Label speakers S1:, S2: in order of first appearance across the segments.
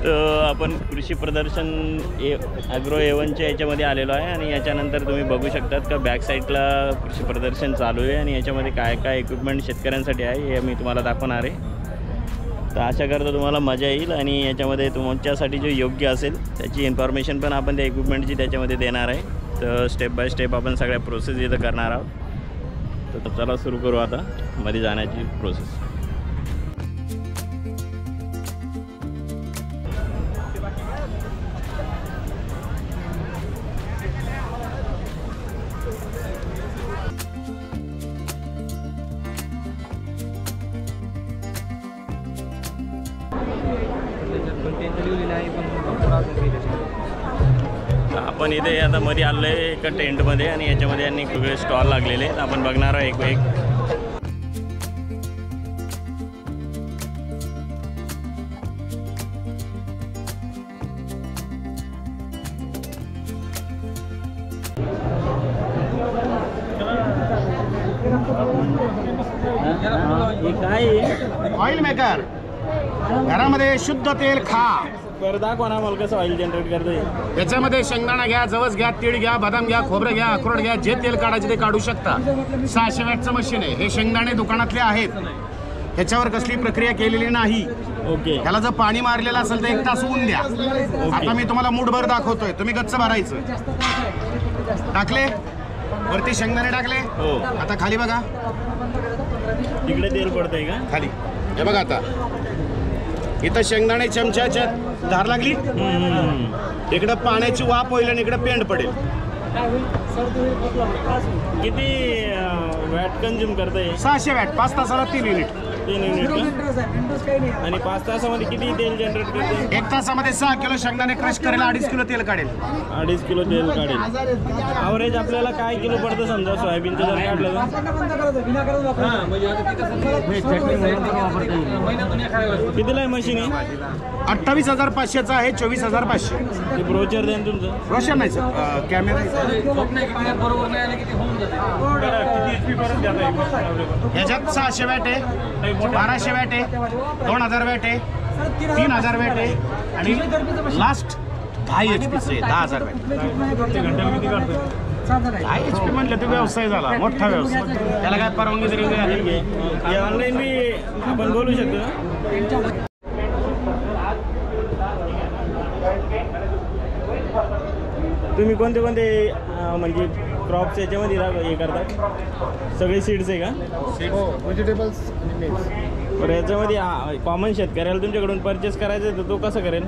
S1: तर आपण कृषी प्रदर्शन ॲग्रो A1च्या याच्यामध्ये आलेलो आहे आणि याच्यानंतर तुम्ही बघू शकतात का बॅक साईडला कृषी प्रदर्शन चालू आहे आणि याच्यामध्ये काय काय इक्विपमेंट शेतकऱ्यांसाठी आहे हे मी तुम्हाला दाखवणार आहे। तर आशा करतो तुम्हाला मजा येईल आणि याच्यामध्ये तुमच्यासाठी जो योग्य असेल त्याची इन्फॉर्मेशन पण आपण त्या इक्विपमेंटची त्याच्यामध्ये देणार आहे। तर स्टेप बाय स्टेप आपण सगळ्या प्रोसेस इथं करणार आहोत। तर चला सुरू करू आता मध्ये जाण्याची प्रोसेस। आपण इथे आता मध्ये आलो आहे एका टेंटमध्ये आणि याच्यामध्ये यांनी वेगळे स्टॉल लागलेले आहेत। आपण बघणार आहोत एक काय
S2: ऑइल मेकर घरामध्ये शुद्ध तेल खा।
S1: बरं दाखवा ना मला कसं ऑइल जनरेट करते।
S2: याच्यामध्ये शेंगदाणा घ्या, जवस घ्या, तीळ घ्या, बदाम घ्या, खोबरं घ्या, अक्रोड घ्या, जे तेल काढायचे ते काढू शकता। 600 वॅटचं मशीन आहे। हे शेंगदाणे दुकानातले आहेत, ह्याच्यावर कसली प्रक्रिया केलेली नाही।
S1: ओके,
S2: ह्याला जर पाणी मारलेलं असेल तर 1 तास ऊन द्या। आता मी तुम्हाला मूठभर दाखवतोय, तुम्ही गच्च भरायचं। टाकले वरती शेंगदाणे टाकले
S1: हो।
S2: आता खाली बघा,
S1: तिकडे तेल पडतंय का
S2: खाली हे बघा। आता इथं शेंगदाणे चमच्याच्या धार लागली, इकडं पाण्याची वाफ होईल आणि इकडं पेंड पडेल।
S1: किती वॅट कंझ्युम करतंय?
S2: 600 वॅट, 5 तासाला 3 युनिट।
S1: 3 युनिट का? आणि 5 तासामध्ये किती तेल जनरेट करते?
S2: 1 तासामध्ये 6 किलो शेंगदाणे क्रश करेल, 2.5 किलो तेल काढेल।
S1: 2.5 किलो तेल काढेल। ॲव्हरेज आपल्याला काय किलो पडतं समजा सोयाबीनचं जर काढलं तर? कितीला आहे मशीन?
S2: 28,500चं आहे, 24,500।
S1: ते ब्रोचर द्या तुमचं।
S2: ब्रोशर नाही सर, कॅमेरा। ह्याच्यात 600 वॅट आहे, 1200 वॅट आहे, 2000 वॅट आहे, 3000 वॅट आहे आणि लास्ट 10 HP आहे, 10,000 वॅट। 10 HP म्हणलं तर व्यवसाय झाला, मोठा व्यवसाय। त्याला काय परवानगी तरी
S1: ऑनलाईन बी आपण बोलू शकतो ना? तुम्ही कोणते कोणते म्हणजे क्रॉप्स याच्यामध्ये हे करतात? सगळे सीड्स आहे का?
S2: व्हेजिटेबल्स आणि मिक्स।
S1: बरं, याच्यामध्ये कॉमन शेतकऱ्याला तुमच्याकडून परचेस करायचं आहे तर तो कसं करेल?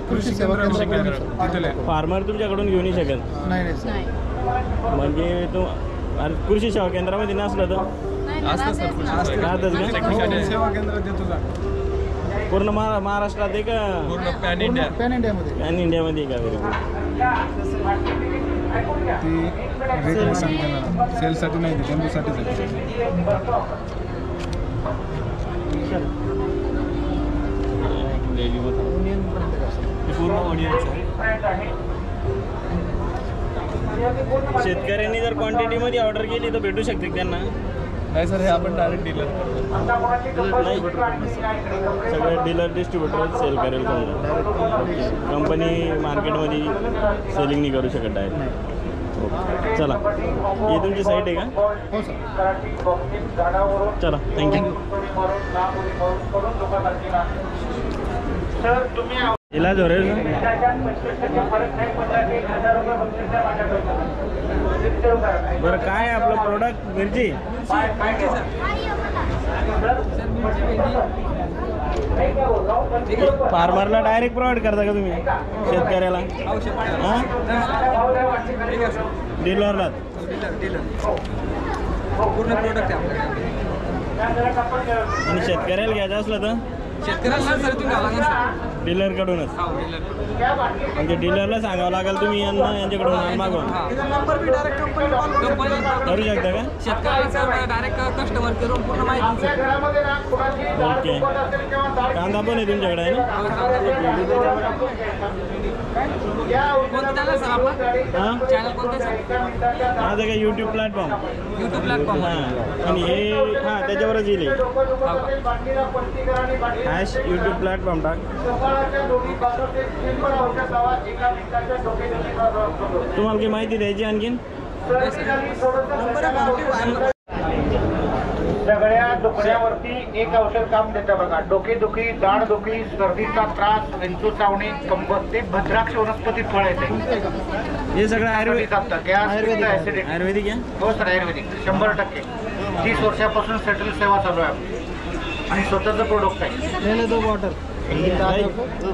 S2: कृषी सेवा केंद्र
S1: फार्मर तुमच्याकडून घेऊ नाही शकत?
S2: नाही।
S1: म्हणजे तो कृषी सेवा केंद्रामध्ये नसलं तर राहतच का?
S2: सेवा केंद्रात देतो जा।
S1: पूर्ण महाराष्ट्रात आहे का?
S2: पूर्ण पॅन इंडियामध्ये।
S1: पॅन इंडियामध्ये का?
S2: सेलसाठी नाही, टेम्पोसाठीच आहे।
S1: शेतकऱ्यांनी जर क्वांटिटीमध्ये ऑर्डर केली तर भेटू शकते त्यांना?
S2: नाही सर, हे आपण डायरेक्ट डीलर
S1: नाही, सगळे डीलर डिस्ट्रीब्युटर सेल करेल समजा। कंपनी मार्केटमध्ये सेलिंग नाही करू शकत डायरेक्ट। ओके, चला ही तुमची साईट आहे का?
S2: हो सर।
S1: चला, थँक्यू। इलाज हो रहे बरं, काय आपलं प्रोडक्ट? मिरची। फार्मरला डायरेक्ट प्रोव्हाइड करता का तुम्ही शेतकऱ्याला? हां, डीलरला
S3: पूर्ण प्रोडक्ट आहे
S1: आणि शेतकऱ्याला घ्यायचं असलं तर
S3: शेतकऱ्याला सर तुम्ही लागेल
S1: डीलरकडूनच? म्हणजे डीलरला सांगावं लागेल तुम्ही यांच्याकडून माल मागवा?
S3: नंबर बी डायरेक्ट कंपनी
S1: करू शकता का?
S3: शेतकऱ्याला डायरेक्ट कस्टमर करून पूर्ण माहिती।
S1: ओके, कांदा पण आहे तुमच्याकडे आहे ना?
S3: कोणतं चॅनल सर आपला?
S1: हां,
S3: चॅनल कोणतं सर?
S1: माझं काय यूट्यूब प्लॅटफॉर्म?
S3: यूट्यूब प्लॅटफॉर्म
S1: हां, आणि हे हां त्याच्यावरच येईल। ॲश यूट्यूब प्लॅटफॉर्म टाक. तुम्हाला काही माहिती द्यायची आणखीन?
S2: सगळ्या दुखण्यावरती एक औषध काम देतं बघा. डोकेदुखी, दाढदुखी, सर्दीचा त्रास, विंचू चावणे, कंबर, ते भद्राक्ष वनस्पती फळ येते.
S1: हे सगळं आयुर्वेदिक
S2: ऍसिडिटी.
S1: आयुर्वेदिक आहे.
S2: हो सर, आयुर्वेदिक 100%. 30 वर्षापासून सेटल सेवा चालू आहे आणि स्वतःचं प्रोडक्ट आहे.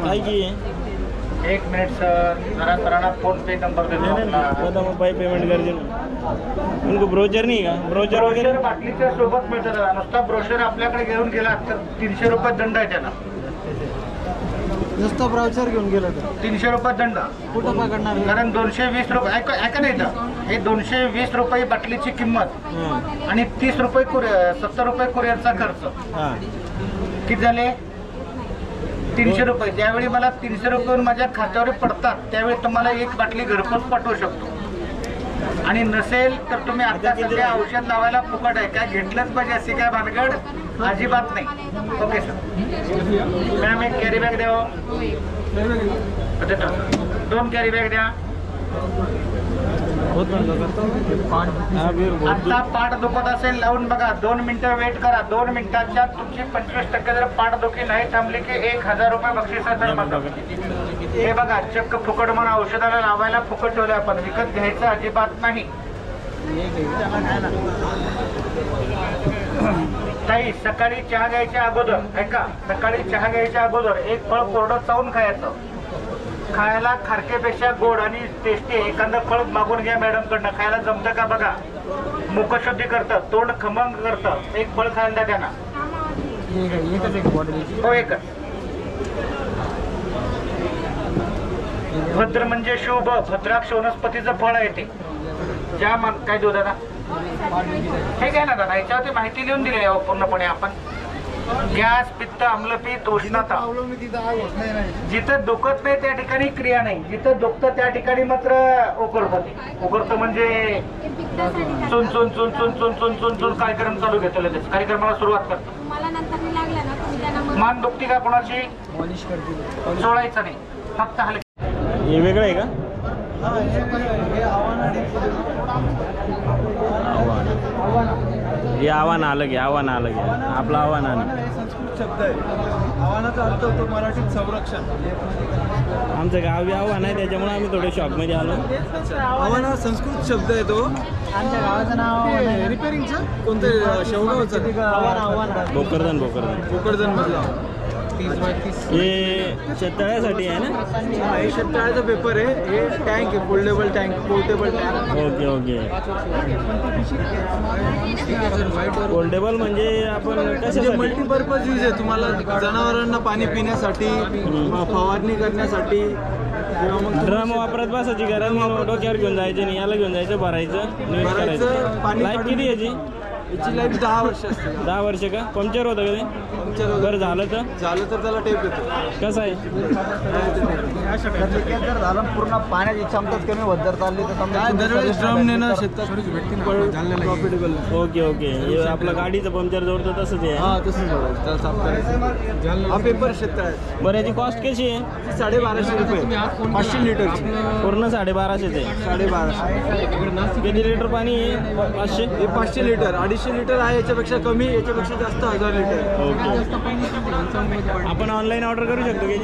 S1: काय की आहे?
S2: 1 मिनिट सर, जरा सरांना फोन पे नंबर देतो.
S1: मग पाय पेमेंट गरजे उनको ब्रोचर नाही का? ब्रोचर वगैरे
S2: ब्रोशर बाटलीच्या सोबत मिळतं दादा. नुसता ब्रोशर आपल्याकडे घेऊन गेला तर 300 रुपये दंड आहे त्याला.
S3: नुसतं ब्राउचर घेऊन गेलं तर
S2: 300 रुपये दंड.
S3: कुठं पकडणार?
S2: कारण 220 रुपये ऐका नाही इथं. हे 220 रुपये बाटलीची किंमत आणि 30 रुपये 70 रुपये कुरिअरचा खर्च.
S1: हां
S2: किती झाले? 300 रुपये. ज्यावेळी मला 300 रुपये माझ्या खात्यावर पडतात त्यावेळी तुम्हाला एक बाटली घरपोच पाठवू शकतो. आणि नसेल तर तुम्ही आता सध्या औषध लावायला फुकट आहे. काय घेतलंच पाहिजे अशी काय भानगड अजिबात नाही. Okay sir. मॅम एक कॅरी बॅग द्या. 2 कॅरी बॅग द्या. आता पाठ दुखत असेल लावून बघा. 2 मिनिटं वेट करा. 2 मिनिटाच्या तुमची 25% जर पाठदुखी नाही थांबली की 1000 रुपये बक्षीस आहे. हे बघा, चक्क फुकट म्हणून औषधाला लावायला फुकट ठेवलं आपण. विकत घ्यायचं अजिबात नाही. ताई, सकाळी चहा घ्यायच्या अगोदर ऐका, सकाळी चहा घ्यायच्या अगोदर एक फळ कोरडं चावून खायचं. खायला खारकेपेक्षा गोड आणि टेस्टी एखादं फळ मागून घ्या मॅडम कडनं. खायला जमतं का बघा. मुखशुद्धी करतं, तोंड खमंग करतं. एक फळ खायला द्या त्यांना. हो, एकच. भद्र म्हणजे शुभ. भद्राक्ष वनस्पतीचं फळ आहे ते. ज्या काय देऊ दादा? हे घ्या ना दादा. याच्यावरती माहिती लिहून दिली आहे पूर्णपणे आपण. गॅस, पित्त, आम्लपित्त, उष्णता. जिथं दुखत नाही त्या ठिकाणी क्रिया नाही. जिथं दुखतं त्या ठिकाणी मात्र उकळत होते. उकळतं म्हणजे चुन चुन चुन चुन चुन चुन चुन चुन कार्यक्रम चालू घेतो. लगेच कार्यक्रमाला सुरुवात करतो. मान दुखती का कोणाची? सोडायचं नाही, फक्त हलकी.
S1: हे वेगळं आहे का? हे आव्हान आलं की आव्हान आलं की आपलं आव्हान आलं.
S4: संस्कृत शब्द आहे. आव्हानाचा अर्थ होतो मराठीत संरक्षण.
S1: आमचं गावी आव्हान आहे त्याच्यामुळे आम्ही थोडे शॉपमध्ये आलो.
S4: आव्हान हा संस्कृत शब्द आहे तो.
S3: आमच्या गावाचं नाव रिपेअरिंगचं
S4: कोणतं? शेवगावचं.
S1: भोकरदन
S4: भोकरदन मधला.
S1: हे शेततळ्यासाठी आहे ना?
S4: हे शेततळ्याचा पेपर आहे. हे टँक आहे, foldable tank, portable tank.
S1: Okay okay. Foldable म्हणजे आपण कशासाठी?
S4: मल्टीपर्पज यूज आहे. तुम्हाला जनावरांना पाणी पिण्यासाठी, फवारणी करण्यासाठी.
S1: ड्रम वापरत बसायची गरज नाही. डोक्यावर घेऊन जायचं नाही, याला घेऊन जायचं, भरायचं, नीट करायचं. लाईफ किती याची?
S4: याची लाईफ 10 वर्ष असते.
S1: 10 वर्ष का? पंक्चर होतं का ते?
S4: पंक्चर
S1: बरं झालं तर
S4: त्याला टेप येतो.
S1: कसं आहे?
S3: जर झालं पूर्ण पाण्याची क्षमताच कमी होत जर चालली तर
S4: काय दरवेळेस ड्रम नेणं शेतात प्रॉफिटेबल.
S1: Okay okay. हे आपलं गाडीचं पंक्चर जोडतं तसंच आहे.
S4: हां, तसंच बरोबर. त्याला साफ करायचं. हा पेपर शेततळ्यात.
S1: बरं, याची कॉस्ट कशी आहे?
S4: 1250 रुपये 500 लिटरची.
S1: पूर्ण 1250 आहे.
S4: 1250.
S1: किती लिटर पाणी आहे? 500.
S4: हे 500 लिटर. 250 लिटर आहे. याच्यापेक्षा कमी, याच्यापेक्षा जास्त 1000 लिटर.
S1: ओके. आपण ऑनलाईन ऑर्डर करू शकतो की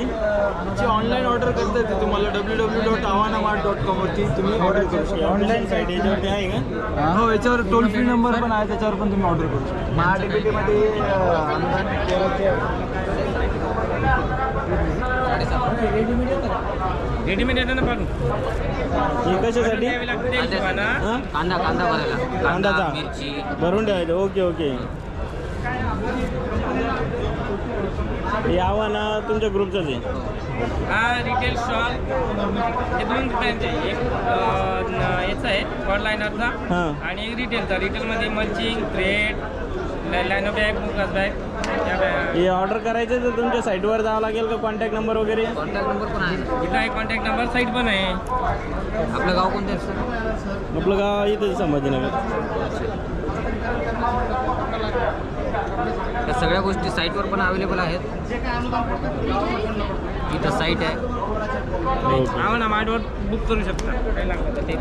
S4: जी ऑनलाईन ऑर्डर करता येते तुम्हाला. www.avanamart.com वरती तुम्ही ऑर्डर करू शकता.
S1: ऑनलाईन साईट याच्यावरती आहे का?
S4: हो, याच्यावर टोल फ्री नंबर पण आहे. त्याच्यावर पण तुम्ही ऑर्डर करू शकता.
S3: महाडीबीटीमध्ये
S5: रेडीमेड येतं ना पण
S1: हे कशासाठी?
S5: कांदा भरायला.
S1: कांदाचा भरून ठेवायचं. Okay okay. हे आव्हान तुमच्या ग्रुपचंच आहे?
S5: हा रिटेल स्टॉल हे 2 प्रकारचे. एक याचा आहे ऑनलाईनरचा
S1: हां.
S5: आणि एक रिटेलचा. रिटेलमध्ये मल्चिंग, थ्रेड, लायनो बॅग, बुकास बॅग.
S1: हे ऑर्डर करायचं तर तुमच्या साईटवर जावं लागेल का? कॉन्टॅक्ट नंबर वगैरे?
S5: कॉन्टॅक्ट नंबर पण आहे. इथं आहे कॉन्टॅक्ट नंबर, साईट पण आहे. आपलं गाव कोणतं असतं?
S1: आपलं गाव इथं संभाजीनगर.
S5: सगळ्या गोष्टी साईटवर पण अवेलेबल आहेत. इथं साईट आहे, आम्हाला मार्टवर बुक करू शकता काही लागलं तर ते.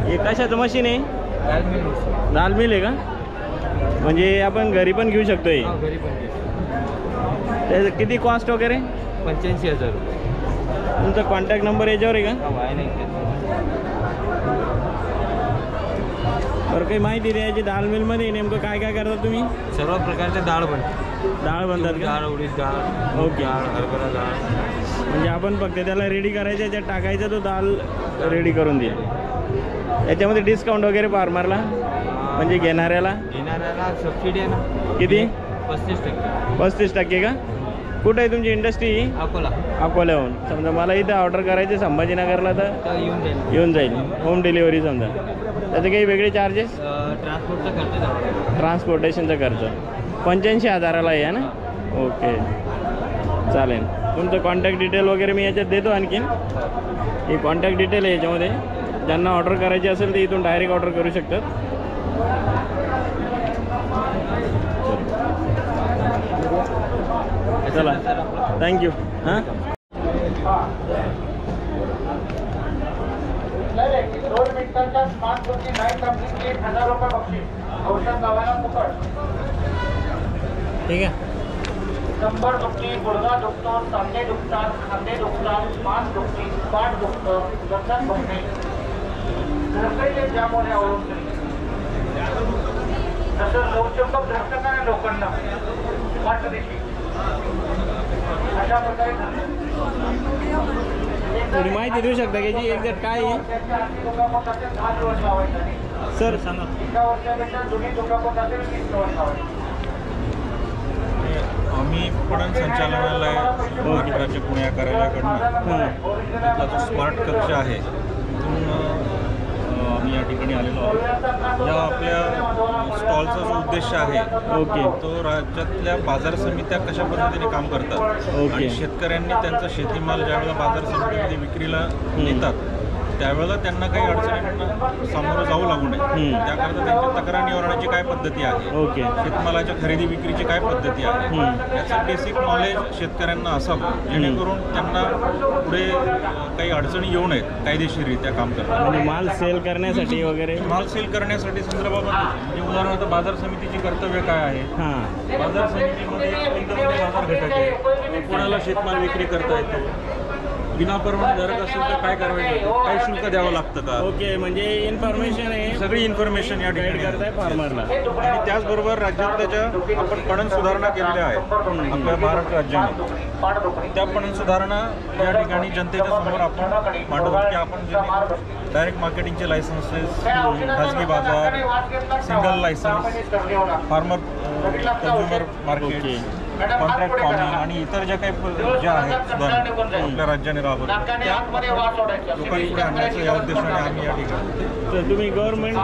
S1: हे कशाचं मशीन आहे? दाल मिल आहे का? म्हणजे आपण घरी पण घेऊ शकतो हे?
S5: घरी पण
S1: त्याचं किती कॉस्ट वगैरे?
S5: 85,000.
S1: तुमचा कॉन्टॅक्ट नंबर याच्यावर आहे का?
S5: आहे नाही.
S1: बरं, काही माहिती द्यायची दाल मिलमध्ये नेमकं काय काय करता तुम्ही?
S5: सर्व प्रकारचे डाळ बनते.
S1: डाळ बनतात का?
S5: डाळ, उडीद डाळ,
S1: ओके.
S5: डाळ, हरभरा डाळ.
S1: म्हणजे आपण फक्त त्याला रेडी करायचं, याच्यात टाकायचं, तो दाल रेडी करून देईल. याच्यामध्ये डिस्काउंट वगैरे फार्मरला म्हणजे घेणाऱ्याला
S5: सबसिडी आहे ना?
S1: किती?
S5: 35%.
S1: 35% का? कुठं आहे तुमची इंडस्ट्री?
S5: अकोला.
S1: अकोल्याहून. समजा मला इथं ऑर्डर करायचे संभाजीनगरला तर येऊन जाईल होम डिलिव्हरी समजा. त्याचे काही वेगळे चार्जेस?
S5: ट्रान्सपोर्टचा खर्च.
S1: ट्रान्सपोर्टेशनचा खर्च 85,000ला आहे ना? ओके, चालेल. तुमचं कॉन्टॅक्ट डिटेल वगैरे मी याच्यात देतो. आणखीन ही कॉन्टॅक्ट डिटेल आहे याच्यामध्ये. ज्यांना ऑर्डर करायची असेल ते इथून डायरेक्ट ऑर्डर करू शकतात. चला, थँक्यू. हां,
S2: 2 मिनिटांच्या स्मार्ट फोनची नाही कंप्लीट 1,000 रुपये बक्षीस. औषध लावायला फुकट.
S1: ठीक आहे.
S2: कंबर दुखली, गुडघा दुखतो, सांधे दुखतात, खांदे दुखतात, मान दुखली, पाठ दुखतं, गर्दन दुखणे, ढकलले ज्यामुळे अवलंबून. जसं लवचंबक धरतं का नाही लोकांना वाटदेशी, अशा प्रकारे
S1: थोडी माहिती देऊ शकता की याची एक्झॅक्ट काय आहे? सर सांगा.
S2: 1 वर्षापेक्षा जुनी दुखापत असेल 20 दिवस लावायची.
S6: आम्ही पणन संचालनालय महाराष्ट्राच्या पुणे कार्यालयाकडनं तिथला जो स्मार्ट कक्ष आहे तिथून आम्ही या ठिकाणी आलेलो आहोत. या आपल्या स्टॉलचा जो उद्देश आहे तो राज्यातल्या बाजार समित्या कशा पद्धतीने काम करतात आणि शेतकऱ्यांनी त्यांचा शेतीमाल ज्यावेळेला बाजार समितीमध्ये विक्रीला नेतात त्यावेळेला त्यांना काही अडचणींना सामोरं जाऊ लागू नये त्याकरता त्यांच्या तक्रार निवारणाची काय पद्धती आहे, शेतमालाच्या खरेदी विक्रीची काय पद्धती आहे, याचं बेसिक नॉलेज शेतकऱ्यांना असावं जेणेकरून त्यांना पुढे काही अडचणी येऊ नयेत कायदेशीररित्या काम करतात.
S1: म्हणजे माल सेल करण्यासाठी वगैरे
S6: माल सेल करण्यासाठी संदर्भात म्हणजे उदाहरणार्थ बाजार समितीची कर्तव्य काय आहे,
S1: हां,
S6: बाजार समितीमध्ये कोणते बाजार घटक आहे, कोणाला शेतमाल विक्री करता येतो, विनापरवानाधारक असेल तर काय कारवाई करतो, काय शुल्क द्यावं लागतं का.
S1: ओके, म्हणजे इन्फॉर्मेशन आहे,
S6: सगळी इन्फॉर्मेशन या ठिकाणी
S1: करताय फार्मरला.
S6: आणि त्याचबरोबर राज्यातल्या ज्या आपण पणन सुधारणा केलेल्या आहेत आपल्या महाराष्ट्र राज्याने त्या पणन सुधारणा या ठिकाणी जनतेच्या समोर आपण मांडतो की आपण जे डायरेक्ट मार्केटिंगचे लायसन्सेस, खाजगी बाजार, single licence, farmer consumer market, contract farming आणि इतर ज्या काही ज्या आहेत सुधारणा आपल्या राज्याने राबवल्या त्या लोकांपुढे आणण्याचं या उद्देशाने आम्ही या ठिकाणी.
S1: तर तुम्ही गव्हर्नमेंट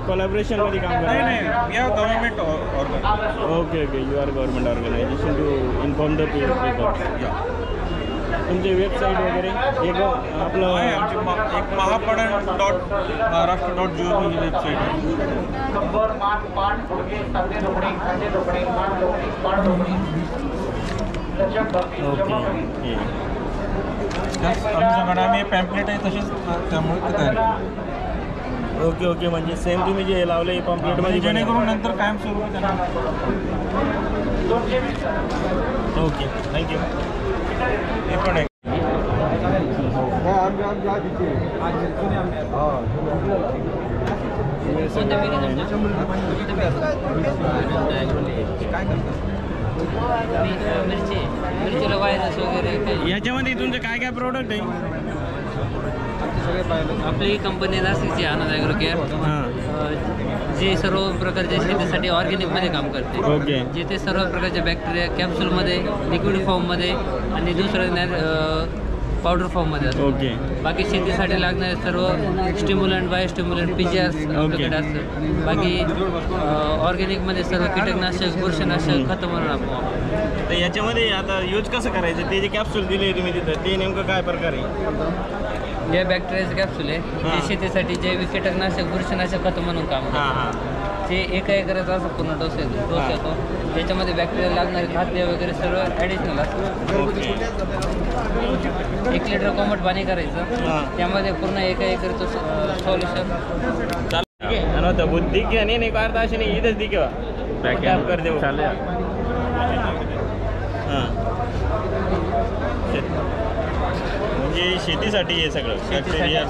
S1: कोलॅबरेशनमध्ये काम करता?
S6: नाही, we are government organization.
S1: Okay, you are government organization to inform the people. तुमची वेबसाईट वगैरे एक आपलं
S6: आहे आमची एक महापणन.महाराष्ट्र.gov ही वेबसाईट आहे.
S2: कंबर, मान, पाठ, गुडघे, सांधे दुखणे, खांदे दुखणे, मान दुखणे, पाठ दुखणे, लचक दुखणे, जमाखणी.
S6: त्याच अनुषंगाने आम्ही पॅम्पलेट आहे तसेच त्यामुळे ते तयार केलं.
S1: ओके, म्हणजे सेम तुम्ही जे लावलं आहे पॉम्पलेटमध्ये
S6: जेणेकरून नंतर कायमस्वरूपी त्यांना.
S1: Okay, thank you.
S6: हे पण आहे.
S5: मिरचीला व्हायरस वगैरे
S1: याच्यामध्ये तुमचं काय काय प्रोडक्ट आहे?
S5: आपली कंपनी नाशिकची आनंद ॲग्रो केअर
S1: हां,
S5: जे सर्व प्रकारच्या शेतीसाठी ऑर्गॅनिकमध्ये काम करते.
S1: ओके,
S5: जिथे सर्व प्रकारच्या बॅक्टेरिया कॅप्सूलमध्ये, लिक्विड फॉर्ममध्ये आणि दुसरं पावडर फॉर्ममध्ये असतं.
S1: ओके,
S5: बाकी शेतीसाठी लागणारे सर्व स्टिम्युलंट, बायोस्टिम्युलंट, पीजीआर आपल्याकडे असतं. बाकी ऑर्गॅनिकमध्ये सर्व कीटकनाशक, बुरशीनाशक खतं म्हणून आपण
S1: तर याच्यामध्ये आता यूज कसं करायचं ते जे कॅप्सूल दिले तुम्ही तिथं ते नेमकं काय प्रकार आहे?
S5: या बॅक्टेरियाचं कॅप्सूल आहे ते शेतीसाठी जैविक कीटकनाशक बुरशीनाशक खत म्हणून काम करतं.
S1: हां हां.
S5: ते एका एकराचा असं पूर्ण डोस येतो त्याच्यामध्ये बॅक्टेरिया लागणारे खाद्य वगैरे सर्व ॲडिशनल असतं.
S1: ओके.
S5: 1 लिटर कोमट पाणी करायचं त्यामध्ये पूर्ण एका एकरचं सॉल्युशन.
S1: ठीक आहे आणि बुद्धी की नाही काय अर्थ असे नाही इथंच दिखे बॅकअप कर देऊ चालेल. हां म्हणजे शेतीसाठी हे सगळं बॅक्टेरिया.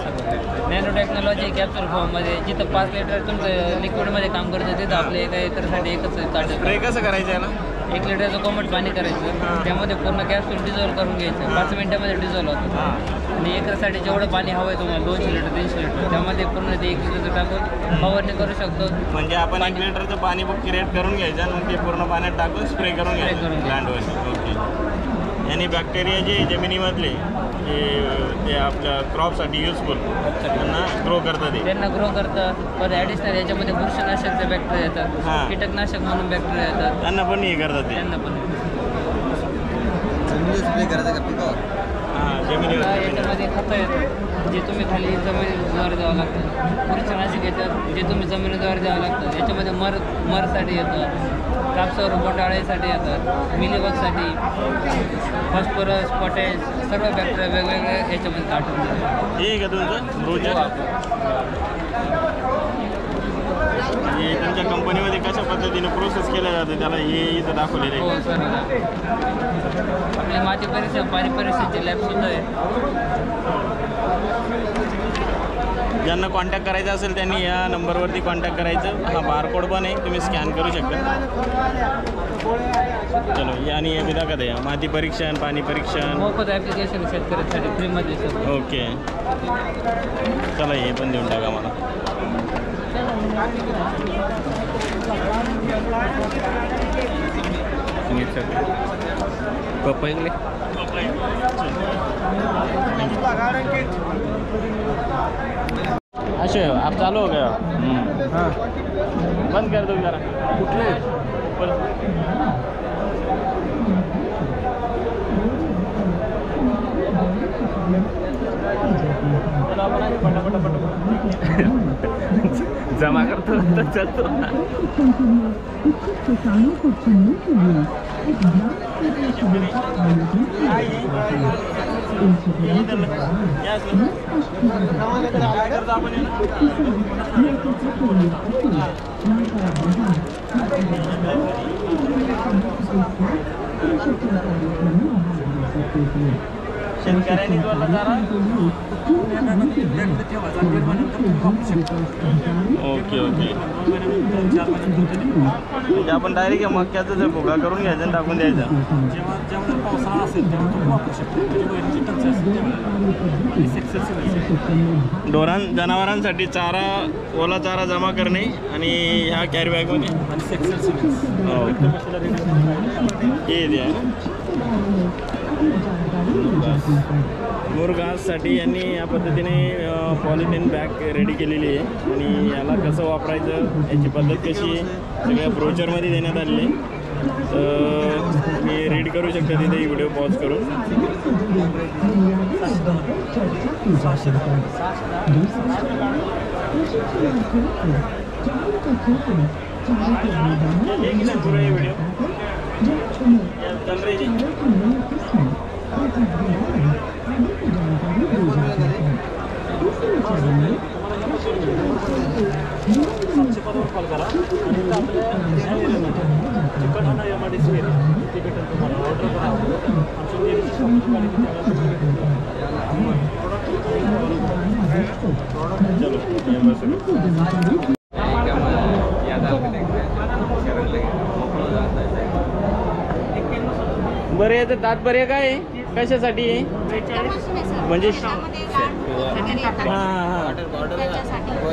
S5: नॅनो टेक्नॉलॉजी कॅप्सूल फॉर्ममध्ये जिथं 5 लिटर तुमचं लिक्विडमध्ये काम करतं तिथं आपल्या एका एकरसाठी एकच काढतं.
S1: स्प्रे कसं करायचं आहे ना?
S5: 1 लिटरचं कोमट पाणी करायचं त्यामध्ये पूर्ण कॅप्सूल डिझॉल्व करून घ्यायचं 5 मिनिटामध्ये डिझॉल्व होतं. आणि एकरसाठी जेवढं पाणी हवं आहे तुम्हाला 200 लिटर 300 लिटर त्यामध्ये पूर्ण ते 1 लिटरचं टाकून फवारणी करू शकतो.
S1: म्हणजे आपण 1 लिटरचं पाणी बुक क्रिएट करून घ्यायचं आणि मग ते पूर्ण पाण्यात टाकून स्प्रे करून घ्यायचं प्लांटवर. ओके. आणि बॅक्टेरिया जे जमिनीमधले ते आपल्या क्रॉपसाठी युजफुल त्यांना ग्रो करतात ते
S5: त्यांना ग्रो करतं. परत ॲडिशनल याच्यामध्ये बुरशीनाशकचे बॅक्टेरिया येतात कीटकनाशक म्हणून बॅक्टेरिया येतात
S1: त्यांना पण हे करतात ते.
S5: त्यांना पण
S3: स्प्रे करायचं का पिकावर?
S1: हां जमिनीवर.
S5: याच्यामध्ये खतं येतात जे तुम्ही खाली जमिनीद्वारे द्यावं लागतं. बुरशीनाशक येतात जे तुम्ही जमिनीद्वारे द्यावं लागतं. याच्यामध्ये मरसाठी येतं कापसावर बोंडाळीसाठी येतात मिलीबगसाठी फॉस्फरस पोटॅश सर्व बॅक्टेरिया वेगवेगळ्या याच्यामध्ये आढळतात.
S1: हे आहे का तुमचं ब्रोचर? हे तुमच्या कंपनीमध्ये कशा पद्धतीने प्रोसेस केलं जातं त्याला हे इथं दाखवलेलं
S5: हो
S1: आहे?
S5: सर आपल्या माती परिसर पाणी परिसरची लॅबसुद्धा आहे.
S1: ज्यांना कॉन्टॅक्ट करायचा असेल त्यांनी या नंबरवरती कॉन्टॅक्ट करायचं. हा बारकोड पण आहे तुम्ही स्कॅन करू शकता. चलो आणि हे बी दाखवत आहे माती परीक्षण पाणी परीक्षण
S5: मोफत ॲप्लिकेशन शेतकऱ्यांसाठी फ्रीमध्ये सर.
S1: ओके चला हे पण देऊन टाका मला.
S5: पपईले
S1: असे आप चालू हो गया.
S3: हां.
S1: बंद कर दो जरा.
S3: कुठले?
S1: जमा करतो तर चलतो.
S7: किसानों को चुनने के लिए एक
S1: शेतकऱ्यांनी ओके ओके म्हणजे आपण डायरेक्ट मक्याचं जे भुगा करून घ्यायचं आणि टाकून द्यायचं.
S6: जेव्हा पावसाळा असेल तेव्हा तुम्ही वापरू शकता. वैरची टंचाई असेल तेव्हा
S1: जनावरांसाठी चारा ओला चारा जमा करणे आणि ह्या कॅरी बॅगमध्ये
S6: आणि सेक्सर सिमेंट्स
S1: हे द्या. मुरघाससाठी यांनी या पद्धतीने पॉलिथिन बॅग रेडी केलेली आहे आणि याला कसं वापरायचं याची पद्धत कशी आहे सगळ्या ब्रोचरमध्ये देण्यात आलेली आहे. तर मी रीड करू शकता तिथे व्हिडिओ पॉज करून. व्हिडिओ चल रही
S6: कॉल करा आणि आपल्या MRDC ते भेटेल तुम्हाला. ऑर्डर करा
S1: बरं याचं तात्पर्य काय आहे कशासाठी आहे म्हणजे हां हां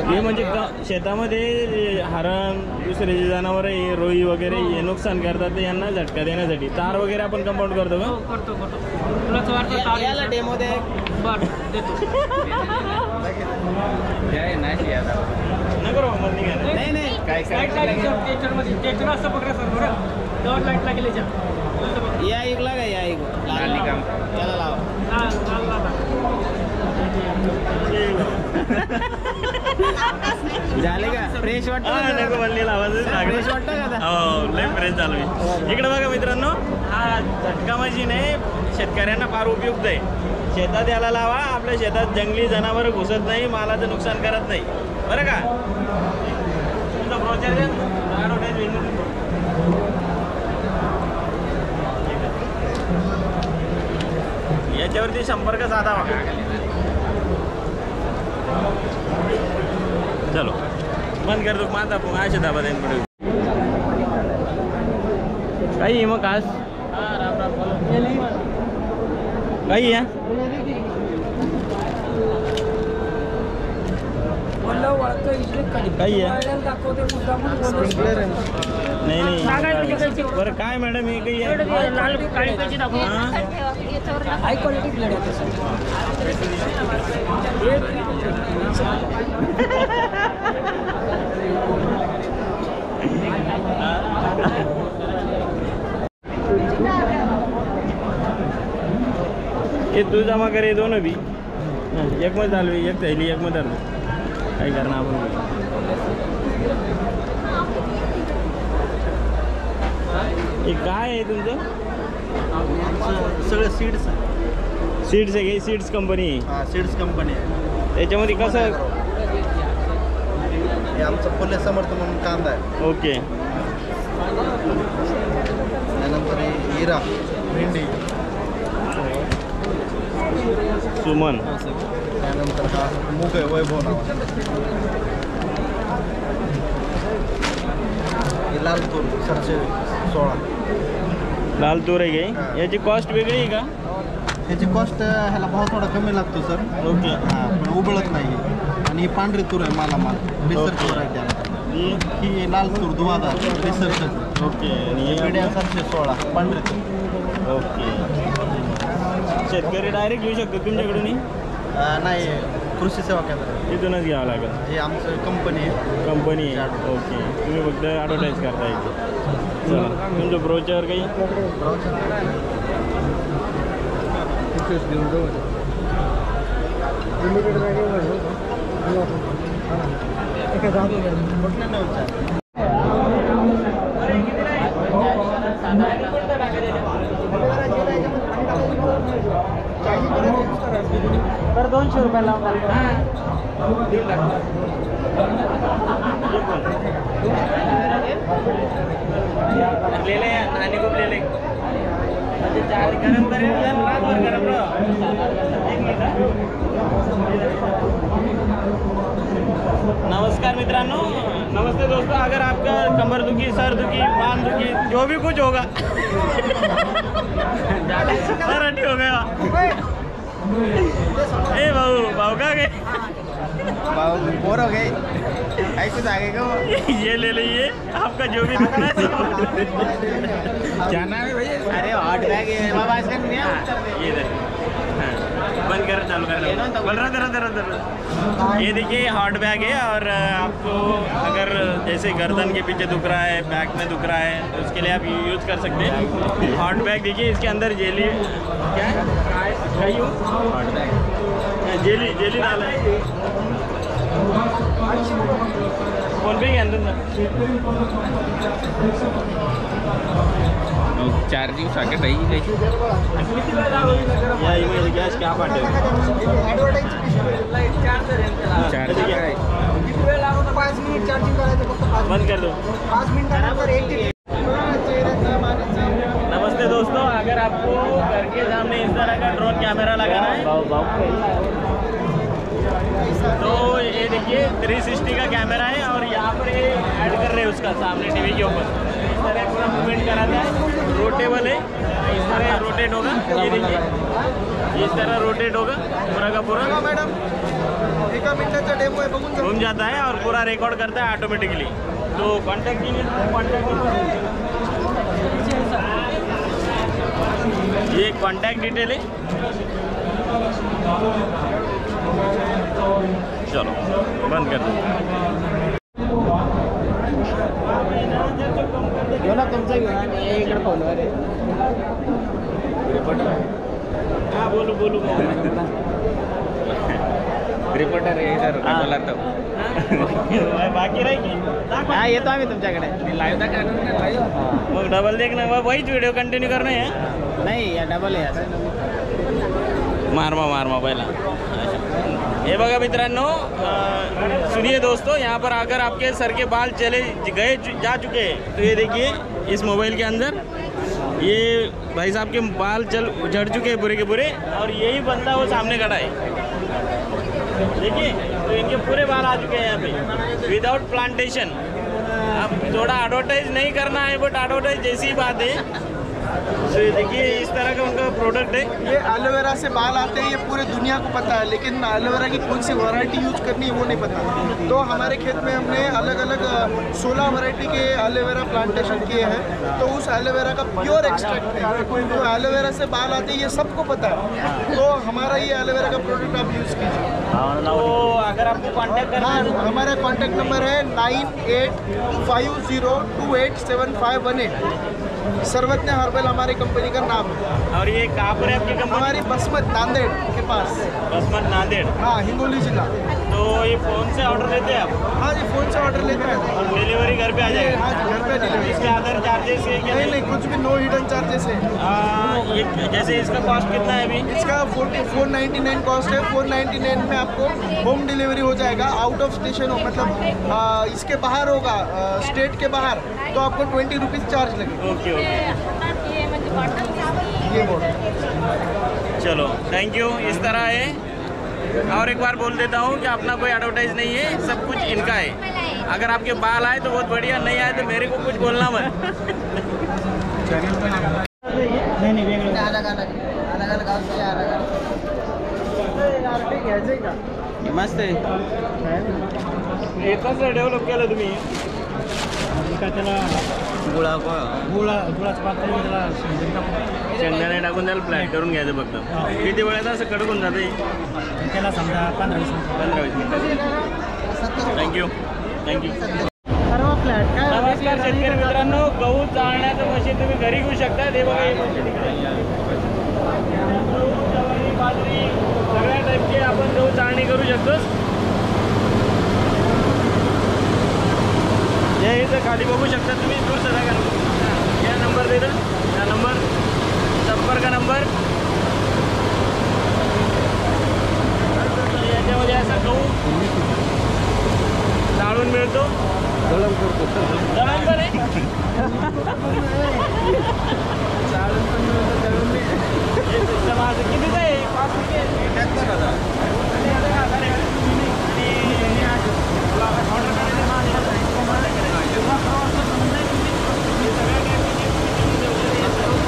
S1: हे म्हणजे शेतामध्ये हरण दुसरे जे जनावर आहे रोई वगैरे हे नुकसान करतात ते यांना झटका देण्यासाठी तार वगैरे आपण कंपाऊंड करतो का?
S5: करतो तुला डेमो दे
S1: नको नाही
S5: काय असं पकडा सर बरं लाईट लागेल
S4: या ऐकला का या ऐक याला लावा झाले का फ्रेश वाटतं
S1: नको बनलेला आवाज
S4: फ्रेश वाटतं का
S1: हो लय फ्रेश झालो मी. इकडे बघा मित्रांनो, हा झटका मशीन आहे, शेतकऱ्यांना फार उपयुक्त आहे. शेतात याला लावा, आपल्या शेतात जंगली जनावर घुसत नाही, मालाचं नुकसान करत नाही, बरं का. तुमचा ब्रोचर द्या. याच्यावरती संपर्क साधावा. चलो बंद कर दो माझा असे दाबा देईन पुढे काही मग आज काही या काही नाही नाही बरं काय मॅडम हे काही
S8: हाय क्वालिटी ब्लेड
S1: ये तू जमा करे दोनों भी एक मत डाल एक थैली एक मत डाल काय करणार आपण. हे काय आहे तुमचं?
S3: सगळं सीड्स
S1: सीड्स आहे की सीड्स कंपनी आहे?
S3: हां सीड्स कंपनी आहे.
S1: त्याच्यामध्ये कसं
S3: हे आमचं फुले समर्थ म्हणून कांदा आहे.
S1: ओके.
S3: त्यानंतर हे हिरा भेंडी
S1: सुमन.
S3: त्यानंतर हा मूग आहे वैभव नावाचा. हे लाल तूर 716.
S1: लाल तूर आहे की याची कॉस्ट वेगळी आहे का?
S3: ह्याची कॉस्ट ह्याला भाव थोडा कमी लागतो सर.
S1: ओके.
S3: हां पण उबळत नाही. आणि ही पांढरी तूर आहे मालामाल रिसर्च व्हरायटी आहे. ही लाल तूर 2000 रिसर्च.
S1: ओके. आणि हे
S3: मीडियम 716 पांढरी तूर.
S1: ओके. शेतकरी डायरेक्ट घेऊ शकतो तुमच्याकडून?
S3: नाही कृषी सेवा केंद्र
S1: तिथूनच घ्यावं लागेल.
S3: हे आमचं कंपनी आहे.
S1: कंपनी आहे. ओके. तुम्ही फक्त ॲडव्हर्टाईज करता इथे. चला तुमचं ब्रोचर काही
S2: बरं 200 रुपयाला
S1: ले ले नानी को ले ले गरम करे रात भर गरम नमस्कार मित्रांनो, नमस्ते दोस्तों. अगर आपका कमर दुखी, सर दुखी, बांध दुखी, जो भी कुछ होगा मराठी हो गया. ए भाऊ का गए
S3: बोर हो गए ऐसे जागे को
S1: ये ले लीजिए आपका जो भी दुखना है.
S3: क्या नाम है भैया? अरे हॉट बैग है बाबा इसका नहीं है.
S1: ये देखिए. हाँ, बंद कर चालू कर बोल रहा. ये देखिए हॉट बैग है और आपको अगर जैसे गर्दन के पीछे दुख रहा है, बैक में दुख रहा है, तो उसके लिए आप यूज़ कर सकते हैं. हॉट बैग देखिए, इसके अंदर जेली क्या है हॉट बैग जेली जेली डाला है. फोन पे अंदर
S4: चार्जिंग सॉकेट आहे
S1: या इमेज गॅस क्या पाठव
S4: चार्जिंग आहे.
S2: 5 मिनिट चार्जिंग करायचं फक्त.
S1: बंद कर दो.
S2: 5 मिनिटानंतर 80.
S1: नमस्ते दोस्तों, अगर आपको घर के सामने इस तरह का ड्रोन कैमरा लगाना है तो ये देखिए 360 का कैमरा है और यहाँ पर ये ऐड कर रहे हैं उसका सामने टीवी के ऊपर. इस तरह पूरा मूवमेंट कराता है. रोटेबल है, इस तरह रोटेट होगा. ये देखिए इस तरह रोटेट होगा पूरा का पूरा.
S3: मॅडम एका मिनिटाचा डेमो आहे बघून
S1: घूम जाता है और पूरा रिकॉर्ड करता है ऑटोमेटिकली. तो कॉन्टैक्ट कीजिए. कॉन्टैक्ट ये कॉन्टैक्ट डिटेल है. चलो बंद कर दो.
S3: घेऊ ना तुम्ही
S8: आमचा घेऊन आणि इकडे फोनवर आहे.
S1: हां बोलू
S9: रिपोर्टर आहे इधर बोलातो.
S1: बाकी नाही की
S8: हा येतो आम्ही तुमच्याकडे.
S9: लाईव्ह दाखवा लाईव्ह.
S1: मग डबल देख ना वहीच व्हिडिओ कंटिन्यू करना है.
S8: नाही या डबल आहे.
S1: मारमा पहिला. ये बघा मित्रांनो, सुनिए दोस्तों, यहाँ पर अगर आपके सर के बाल जा चुके हैं तो ये देखिए इस मोबाइल के अंदर ये भाई साहब के बाल झड़ चुके हैं पूरे के पूरे, और यही बंदा वो सामने खड़ा है देखिए. तो इनके पूरे बाल आ चुके हैं यहाँ पे विदाउट प्लांटेशन. अब थोड़ा एडवर्टाइज नहीं करना है, बट एडवर्टाइज जैसी ही बात है. तो ये देखिए इस तरह का उनका प्रोडक्ट है.
S3: ये एलोवेरा से बाल आते हैं, ये पूरे दुनिया को पता है, लेकिन एलोवेरा की कौन सी वैरायटी यूज करनी है वो नहीं पता. तो हमारे खेत में हमने अलग अलग 16 वैरायटी के एलोवेरा प्लांटेशन किए हैं. तो उस एलोवेरा का प्योर एक्सट्रैक्ट है. तो एलोवेरा से बाल आते हैं ये सबको पता है. तो हमारा ये एलोवेरा का प्रोडक्ट आप यूज़ कीजिए.
S1: तो अगर आपको कांटेक्ट करना
S3: हाँ,
S1: है
S3: हमारा कॉन्टैक्ट नंबर है 9850287518. सर्वज्ञ हर्बल हमारी कंपनी का नाम है.
S1: और ये कहाँ पर है आपकी कंपनी?
S3: हमारी बसमत नांदेड़ के पास.
S1: बसमत नांदेड़.
S3: हाँ, हिंगोली जिला.
S1: तो ये फ़ोन से ऑर्डर लेते हैं आप?
S3: हाँ जी, फ़ोन से ऑर्डर लेते हैं.
S1: और डिलीवरी घर पे आ जाएगी?
S3: हाँ जी, घर पे डिलीवरी.
S1: इसके अदर चार्जेस है क्या?
S3: नहीं, कुछ भी, नो हिडन चार्जेस है.
S1: ये जैसे इसका कॉस्ट कितना है अभी?
S3: इसका 499 कॉस्ट है. 499 में आपको होम डिलीवरी हो जाएगा. आउट ऑफ स्टेशन हो, मतलब इसके बाहर होगा, स्टेट के बाहर, तो आपको 20 रुपीज़ चार्ज लगेगा.
S1: ओके.
S3: ये बोल.
S1: चलो थैंक यू. इस तरह है. और एक बार बोल देता हूँ कि अपना कोई एडवर्टाइज नहीं है, सब कुछ इनका है. अगर आपके बाल आए तो बहुत बढ़िया, नहीं आए तो मेरे को कुछ बोलना मत.
S8: मस्त आहे.
S1: कसं डेव्हलप केलं तुम्ही? शेंगदाणे टाकून त्याला फ्लॅट करून घ्यायचं फक्त. किती वेळात असं कडकून जाते?
S8: त्याला समजा 15-20
S1: मिनिटं. थँक्यू.
S8: सर्व फ्लॅट काय
S1: नमस्कार शेतकरी मित्रांनो, गहू चालण्याचं मशीन तुम्ही घरी घेऊ शकता. ते बघा हे मशीन इकडे. ज्वारी, बाजरी सगळ्या टाईपचे आपण गहू चाळणी करू शकतो. हे इथं खाली बघू शकता तुम्ही. दूर सदा का या नंबर देतो, या नंबर संपर्क नंबर. याच्यामध्ये असा गहू चाळून मिळतो. दळण पण आहे.
S3: चाळून पण मिळतं, दळून नाही.
S1: कितीचं आहे? 5,000.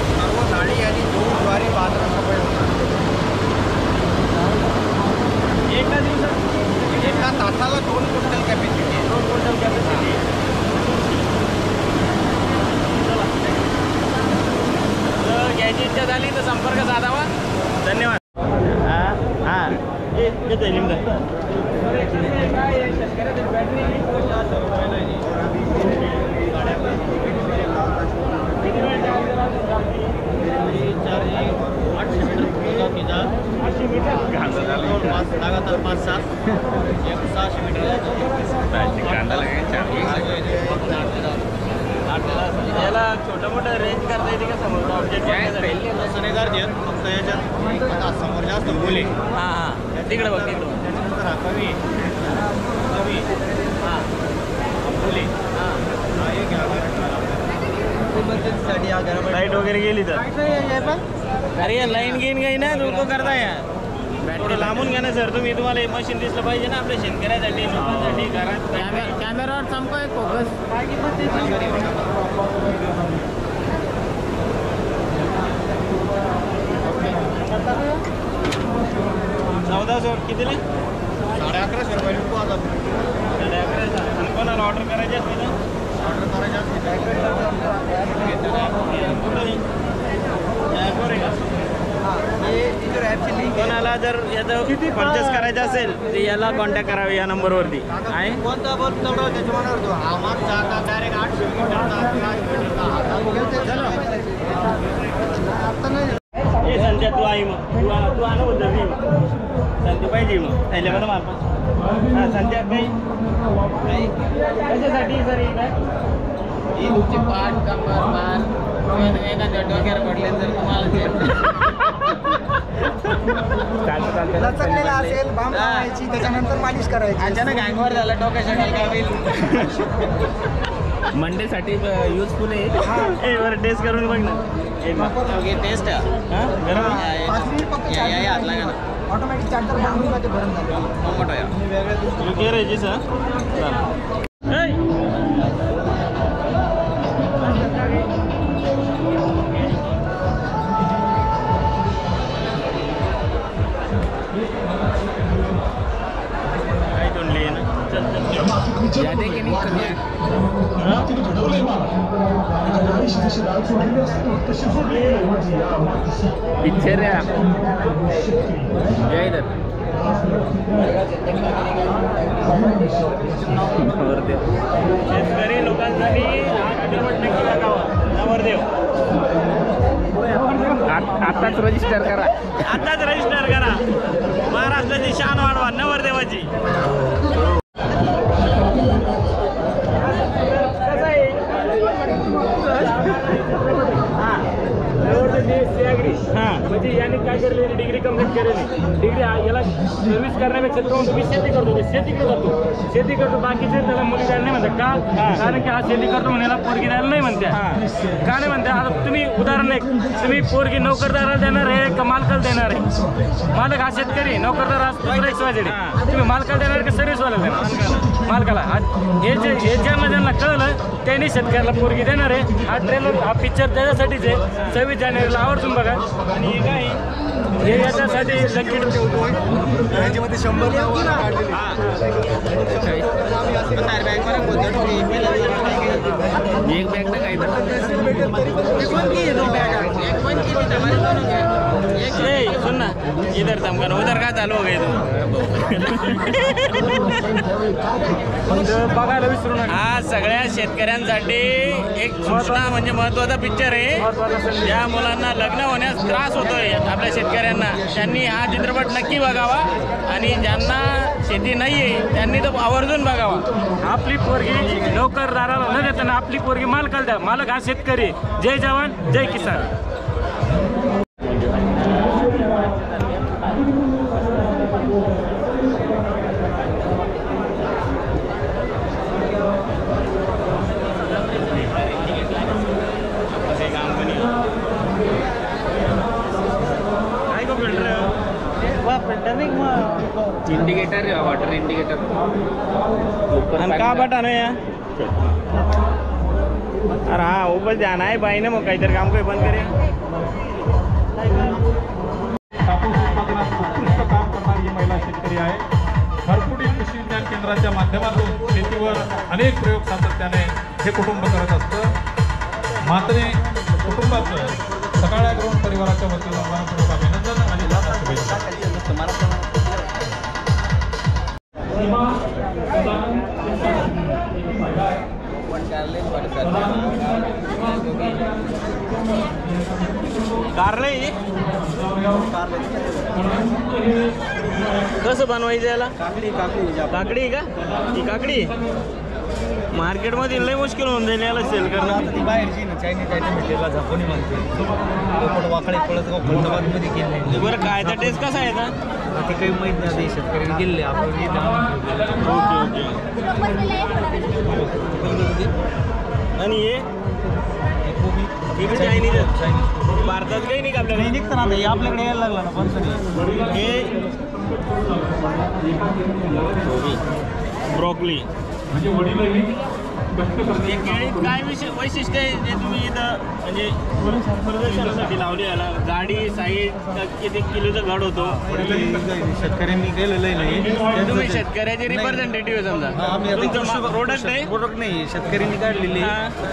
S3: सर्व डाळी आणि गहू, ज्वारी, बाजरा सगळं
S1: एका दिवसात
S3: एका तासाला 2 क्विंटल कॅपॅसिटी आहे.
S1: 2 क्विंटल कॅपॅसिटी. तर घ्यायची इच्छा झाली तर संपर्क साधावा. धन्यवाद. हां येतो आहे लिंब.
S8: लगातार 5-7 600 मीटर
S1: याला छोटं मोठं रेंज करता येते का समोर ऑब्जेक्ट?
S8: तसं नाही करते फक्त याच्यात समोर जास्त बोले.
S1: हां हां तिकडे बघ, तिकडे
S8: त्याच्यानंतर कमी हां बोले हां एक पद्धतीसाठी
S1: लाईट वगैरे गेली तर. अरे या लाईन गेन काही ना लोक करताय. थोडं लांबून घ्या ना सर तुम्ही. तुम्हाला हे मशीन दिसलं पाहिजे ना आपल्या शेतकऱ्यासाठी, लोकांसाठी. घरात
S8: कॅमेरावर चमको एक फोकस.
S1: 1400 कितीला?
S3: 1150 रुपये.
S1: 1150. आणि कोणाला ऑर्डर करायची असते ना?
S3: ऑर्डर करायची असते
S1: कुठं ॲपवर आहे का? कोणाला जर याचं परचेस करायचं असेल तर याला कॉन्टॅक्ट करावे या नंबरवरती आहे.
S8: कोणता बल्ब तेवढा त्याच्या मनावर तो आम्हाला डायरेक्ट 800
S1: ए संध्या तू आहे मग तू आणू होतं मी मग संध्या पाहिजे मग त्याला बरं मारपा हां संध्या काही कशासाठी सर ही काय
S5: ही तुमची पाठ कंबर मान एखाद्या डोक्यावर पडले तर तुम्हाला
S3: लचकलेला असेल बाम लावायची त्याच्यानंतर मालिश करायची.
S5: अचानक हँगवर झाला डोक्याच्या काय होईल.
S1: मंडेसाठी युजफुल आहे. ए बरं टेस्ट करून बघ ना.
S5: टेस्ट
S1: हां गरम
S3: 5 मिनिट फक्त
S5: हात लागा ना
S3: ऑटोमॅटिक चार्जर बांधून मध्ये भरून जातो.
S5: मोठं या
S1: योग्य राहायची सर. काय तोंडली आहे ना चल
S5: ज्यादा की नाही कमी आहे. पिक्चर आहे जय दत्त
S1: शेतकरी लोकांसाठी हा चित्रपट नक्की बघावा. नवरदेव
S5: आताच रजिस्टर करा.
S1: आताच रजिस्टर करा. महाराष्ट्राची शान वाढवा नवरदेवाची.
S10: म्हणजे याने काय केलेली डिग्री कंप्लीट केलेली डिग्री याला सर्व्हिस करण्यापेक्षा तो म्हणतो मी शेती करतो शेतीकडे जातो शेती करतो बाकीचे त्याला मुली द्यायला नाही म्हणतात का कारण की हा शेती करतो म्हणून याला पोरगी द्यायला नाही म्हणते का नाही म्हणते. आता तुम्ही उदाहरण एक तुम्ही पोरगी नोकरदाराला देणार आहे का मालकाला देणार आहे. मालक हा शेतकरी नोकरदार हा दुसरा एक्सवायझेड तुम्ही मालकाला देणार का सर्व्हिसवाला देणार मालकाला. हे ज्यांना कळलं त्यांनी शेतकऱ्याला पोरगी देणार आहे. हा ट्रेलर हा पिक्चर त्याच्यासाठीच आहे. 26 जानेवारीला आवर्जून बघा. आणि हे काय हे याच्यासाठी लकी
S3: याच्यामध्ये 100 काढलेले.
S5: एक बॅग तर काही
S1: सुन ना इधर थमका उधर काय चालू हो गए
S10: बघायला विसरू नका.
S1: हा सगळ्या शेतकऱ्यांसाठी एक सूचना म्हणजे महत्त्वाचा पिक्चर आहे. ज्या मुलांना लग्न होण्यास त्रास होतोय आपल्या शेतकऱ्यांना त्यांनी हा चित्रपट नक्की बघावा आणि ज्यांना शेती नाही आहे त्यांनी तो आवर्जून बघावा.
S10: आपली पोरगी नोकरदाराला न देताना आपली पोरगी मालकाला द्या. मालक हा शेतकरी. जय जवान जय किसान.
S5: इंडिकेटर वाटर इंडिकेटर
S1: आणि का बटानो या अरे हा ऊपर जाना है भाई ने मग काहीतरी काम काही बंद करे.
S6: कापूस उत्पादनात उत्कृष्ट काम करणारी महिला शेतकरी आहे. खरपुडी कृषी विज्ञान केंद्राच्या माध्यमातून शेतीवर अनेक प्रयोग सातत्याने हे कुटुंब करत असतं. मात्र कुटुंबाचं सकाळच्या ग्रोन परिवाराच्या वतीनं मनपूर्वक अभिनंदन आणि शुभेच्छा.
S1: कारले कसं बनवायचं याला. काकडी का ती काकडी मार्केटमध्ये लय मुश्किल होऊन जाईल याला सेल करणं.
S8: ती बाहेरची ना चायनीज आयटम भेटलेला झाकोनी म्हणते वाकडे पळत फलताबादमध्ये गेले.
S1: बरं काय तर टेस्ट कसा आहे ना
S8: ते काही माहीत नाही शेतकरी गेले आपण
S1: ओके आणि हे चायनीज भारतात काही नाही का आपल्याला
S8: निघतं ना हे आपल्याकडे यायला लागला ना पण
S1: हे ब्रॉकली
S6: म्हणजे वडीलही
S1: केळीत काय वैशिष्ट्य आहे जे तुम्ही इथं म्हणजे प्रदर्शनासाठी लावले याला. गाडी साईड किती किलोचा घड होतो.
S8: शेतकऱ्यांनी केलेलं नाही.
S1: तुम्ही शेतकऱ्याचे रिप्रेझेंटेटिव्ह समजा तुमचं प्रोडक्ट आहे.
S8: प्रोडक्ट नाही शेतकऱ्यांनी काढलेली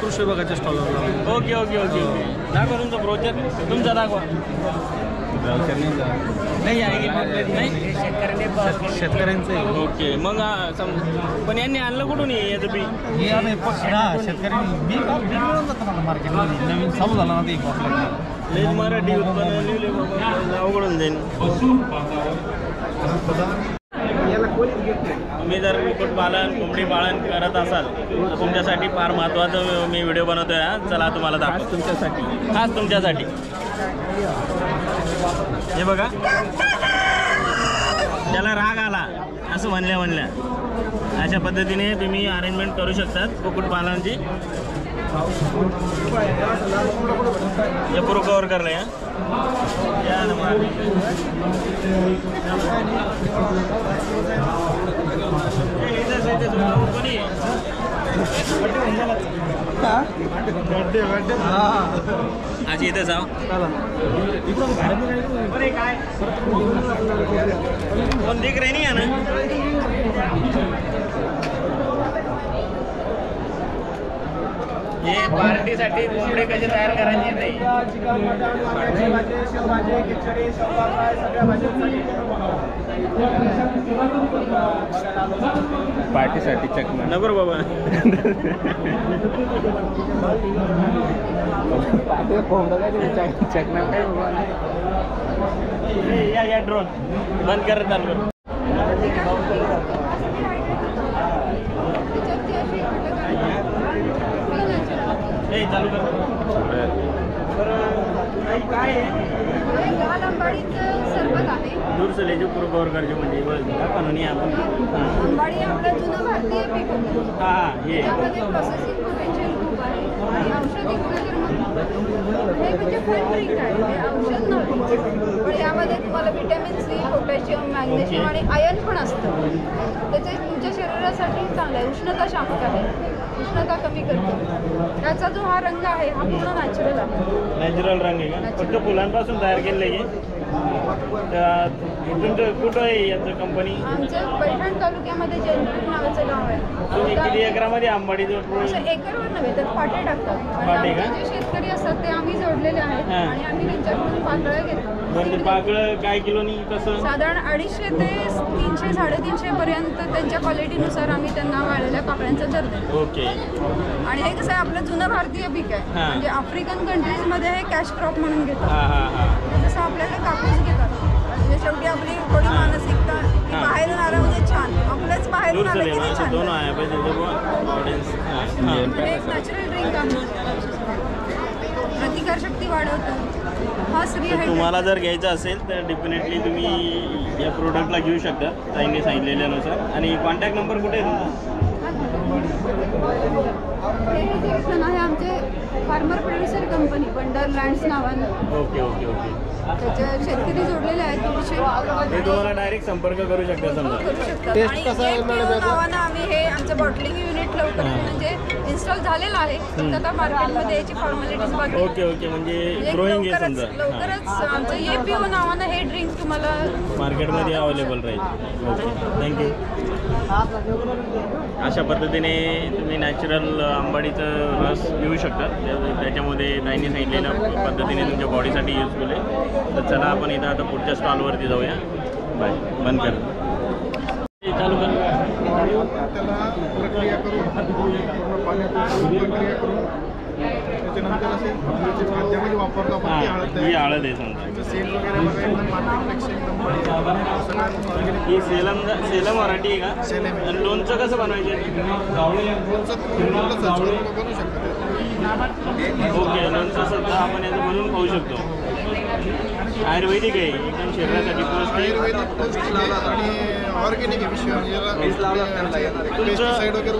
S8: कृषी विभागाच्या स्टॉलवर.
S1: ओके ओके ओके ओके दाखवा तुमचं प्रोजेक्ट तुमचा दाखवा.
S8: शेतकऱ्यांचं
S1: ओके मग पण यांनी आणलं कुठून याचं बी
S8: शेतकऱ्यांनी मी मिळून जातं मला मार्केटमध्ये नवीन चालू झाला ना ते
S1: लई मराठी उत्पन्न लिहिले बाबा अवघडून जाईल. तुम्ही जर कुक्कुटपालन कोंबडी पालन करत असाल तर तुमच्यासाठी फार महत्त्वाचं मी व्हिडिओ बनवतोय हा. चला तुम्हाला दाखवतो तुमच्यासाठी, खास तुमच्यासाठी. हे बघा, त्याला राग आला असं म्हणल्या अशा पद्धतीने तुम्ही अरेंजमेंट करू शकतात कुक्कुटपालनाची. हे पूर्ण कवर करलं या आज इथे जाऊ कोण दिख रही नहीं है ना. हे पार्टीसाठी कोंबडे कसे तयार करायचे नाही.
S9: पार्टीसाठी चकमा
S1: नको रे बाबा.
S9: चकना काय
S1: या ड्रोन बंद कर, चालू कर. चालू कर. काय
S11: सरबत आहे
S1: दूर से ले जो पूर्ण कवर कर जो म्हणजे कानूनी आपण
S11: आंबाडी आपलं जुनं भारतीय पीक होतं.
S1: हे
S11: त्यामध्ये प्रोसेसिंग पोटेन्शियल खूप आहे आणि औषधी गुणधर्म हे म्हणजे फूड ड्रिंक आहे, हे औषध नव्हे. पण यामध्ये तुम्हाला व्हिटॅमिन सी, पोटॅशियम, मॅग्नेशियम आणि आयर्न पण असतं. त्याचे तुमच्या शरीरासाठी चांगलं आहे. उष्णता शामक आहे, उष्णता कमी करतो. त्याचा जो हा रंग आहे हा पूर्ण नॅचरल आहे.
S1: नॅचरल रंग आहे का? फक्त फुलांपासून तयार केलेलं आहे. तुमचं कुठं आहे याचं कंपनी?
S11: आमचं पैठण तालुक्यामध्ये जैनपूर नावाचं गाव आहे.
S1: तुम्ही किती एकरामध्ये आंबाडीचं
S11: असं एकरवर नव्हे तर पाटे टाकतात.
S1: पाटे का?
S11: जे शेतकरी असतात ते आम्ही जोडलेले आहेत आणि आम्ही त्यांच्याकडून पाकळं घेतो.
S1: बरं, ते पाकळं काय किलोनी कसं?
S11: साधारण 250 ते 300 350 पर्यंत त्यांच्या क्वालिटीनुसार आम्ही त्यांना वाळलेल्या पाकळ्यांचा दर देतो.
S1: ओके.
S11: आणि हे कसं आहे, आपलं जुनं भारतीय पीक आहे. म्हणजे आफ्रिकन कंट्रीजमध्ये हे कॅश क्रॉप म्हणून घेतात. जसं आपल्याकडे कापूस घेतात. म्हणजे शेवटी आपली थोडी मानसिकता की बाहेरून आलं म्हणजे छान, आपलंच बाहेरून आलं की छान.
S1: दोन आहे
S11: हे एक नॅचरल ड्रिंक आहे, प्रतिकारशक्ती वाढवतं. हा स्त्री
S1: तुम्हाला जर घ्यायचं असेल तर डेफिनेटली तुम्ही या प्रोडक्टला घेऊ शकता ताईंनी सांगितलेल्यानुसार. आणि कॉन्टॅक्ट नंबर कुठे आहे तुमचा?
S11: हे आहे आमचे फार्मर प्रोड्युसर कंपनी वंडरलँड्स नावानं.
S1: Okay okay okay.
S11: त्याच्या शेतकरी जोडलेले आहेत 200.
S1: ते तुम्हाला डायरेक्ट संपर्क करू शकता समजा.
S11: करू शकतात. आणि नावानं आम्ही हे आमचं बॉटलिंग युनिट लवकर म्हणजे इन्स्टॉल झालेलं आहे. फक्त आता मार्केटमध्ये याची फॉर्मॅलिटीज बाकी.
S1: Okay okay. म्हणजे ग्रोईंग आहे समजा.
S11: लवकरच आमचं EPO नावानं हे ड्रिंक तुम्हाला
S1: मार्केटमध्ये अवेलेबल राहील. Okay, thank you. अशा पद्धतीने तुम्ही नॅचरल आंबाडीचं रस घेऊ शकता. त्याच्यामध्ये ताईंनी सांगितलेल्या पद्धतीने तुमच्या बॉडीसाठी युजफुल आहे. तर चला आपण इथं आता पुढच्या स्टॉलवरती जाऊया. बाय. बंद कर. चालू कर.
S3: त्याला प्रक्रिया करून पूर्ण पाण्यात प्रक्रिया करून त्याच्यानंतर असे खाद्यामध्ये वापरतो आपण. ती हळद
S1: ही हळद आहे समजा.
S3: सेल वगैरे एकदम मार्केटपेक्षा एकदम
S1: ही सेलम व्हरायटी आहे का?
S3: सेलम.
S1: आणि लोणचं कसं बनवायचं?
S3: बनवू शकतो.
S1: ओके, लोणचं सुद्धा आपण याचं बनवून खाऊ शकतो. आयुर्वेदिक आहे, एकदम शरीरासाठी पौष्टिक.
S3: आयुर्वेदिक पौष्टिक आणि ऑर्गॅनिक आहे विषय.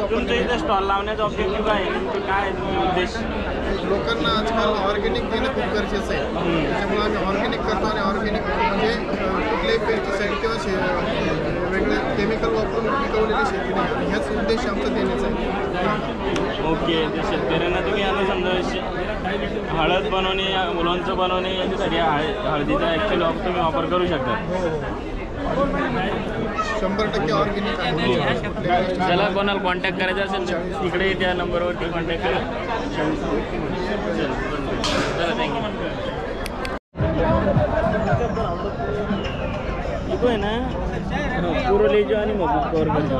S1: तुमचं इथं स्टॉल लावण्याचा ऑब्जेक्टिव्ह काय आहे? काय उद्देश?
S3: लोकांना आजकाल ऑर्गॅनिक देणं खूप गरजेचं आहे. त्याच्यामुळे आम्ही ऑर्गॅनिक करतो. आणि ऑर्गॅनिक म्हणजे कुठल्याही पेस्टिसाईड किंवा वेगळे केमिकल वापरून पिकवलेली शेती नाही. आणि ह्याच उद्देश आमचा देण्याचा आहे.
S1: ओके. ते शेतकऱ्यांना तुम्ही आता समजा हळद बनवणे, लोणचं बनवणे याच्यासाठी हळदीचा ॲक्च्युअली तुम्ही वापर करू शकता.
S3: 100% ऑर्गॅनिक आहे.
S1: ज्याला कोणाला कॉन्टॅक्ट करायचा असेल तर तिकडे त्या नंबरवरती कॉन्टॅक्ट करा. चला, थँक्यू. इसको है ना पूरा ले जाओ आणि मग कवर कर दो.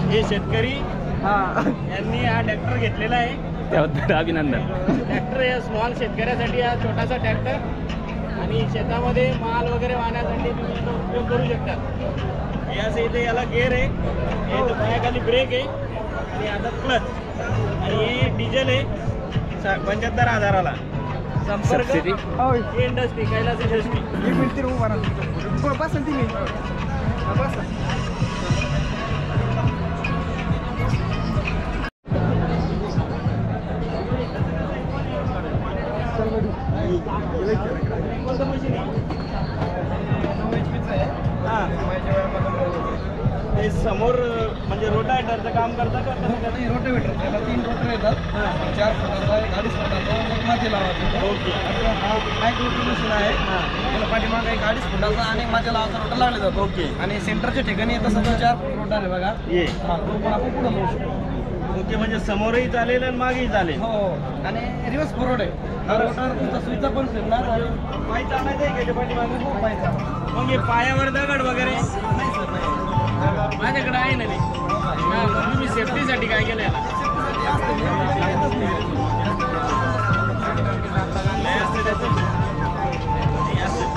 S1: हे शेतकरी यांनी हा ट्रॅक्टर घेतलेला आहे त्याबद्दल अभिनंदन. ट्रॅक्टर हे स्मॉल शेतकऱ्यासाठी हा छोटासा ट्रॅक्टर आणि शेतामध्ये माल वगैरे वाहण्यासाठी तुम्ही याचा उपयोग करू शकता. याचं इथे याला गेअर आहे, हे पायाखाली ब्रेक आहे आणि आता क्लच आणि हे डिझेल आहे 75,000ला. संपर्क इंडस्ट्री कैलास इंडस्ट्री. हे समोर म्हणजे रोटावेटरचं काम करता का?
S3: रोटावेटर त्याला 3 रोटर येतात, 4 फुटाचा, 2.5 फुटाचा, एक माती लावायचा.
S1: ओके.
S3: हा मायक्रो मशीन आहे, त्याला पाठीमागे 2.5 फुटाचा आणि माती लावायचा रोटर लागले जातो.
S1: ओके.
S3: आणि सेंटरच्या ठिकाणी येतं सध्या 4 रोटर आहे बघा.
S1: ये
S3: हा तो पण आपण पुढे जाऊ शकतो.
S1: ओके, म्हणजे समोरही चालेल आणि मागेही चालेल.
S3: हो, आणि रिव्हर्स फॉरवर्ड आहे. हा रोटर तुमचा स्विचचा पण फिरणार आणि
S1: पाय चालायचं आहे का पाठीमागे?
S3: हो पाहिजे.
S1: मग हे पायावर दगड वगैरे
S3: नाही सर, नाही.
S1: माझ्याकडे आहे ना ते. तुम्ही सेफ्टीसाठी काय केलं याला?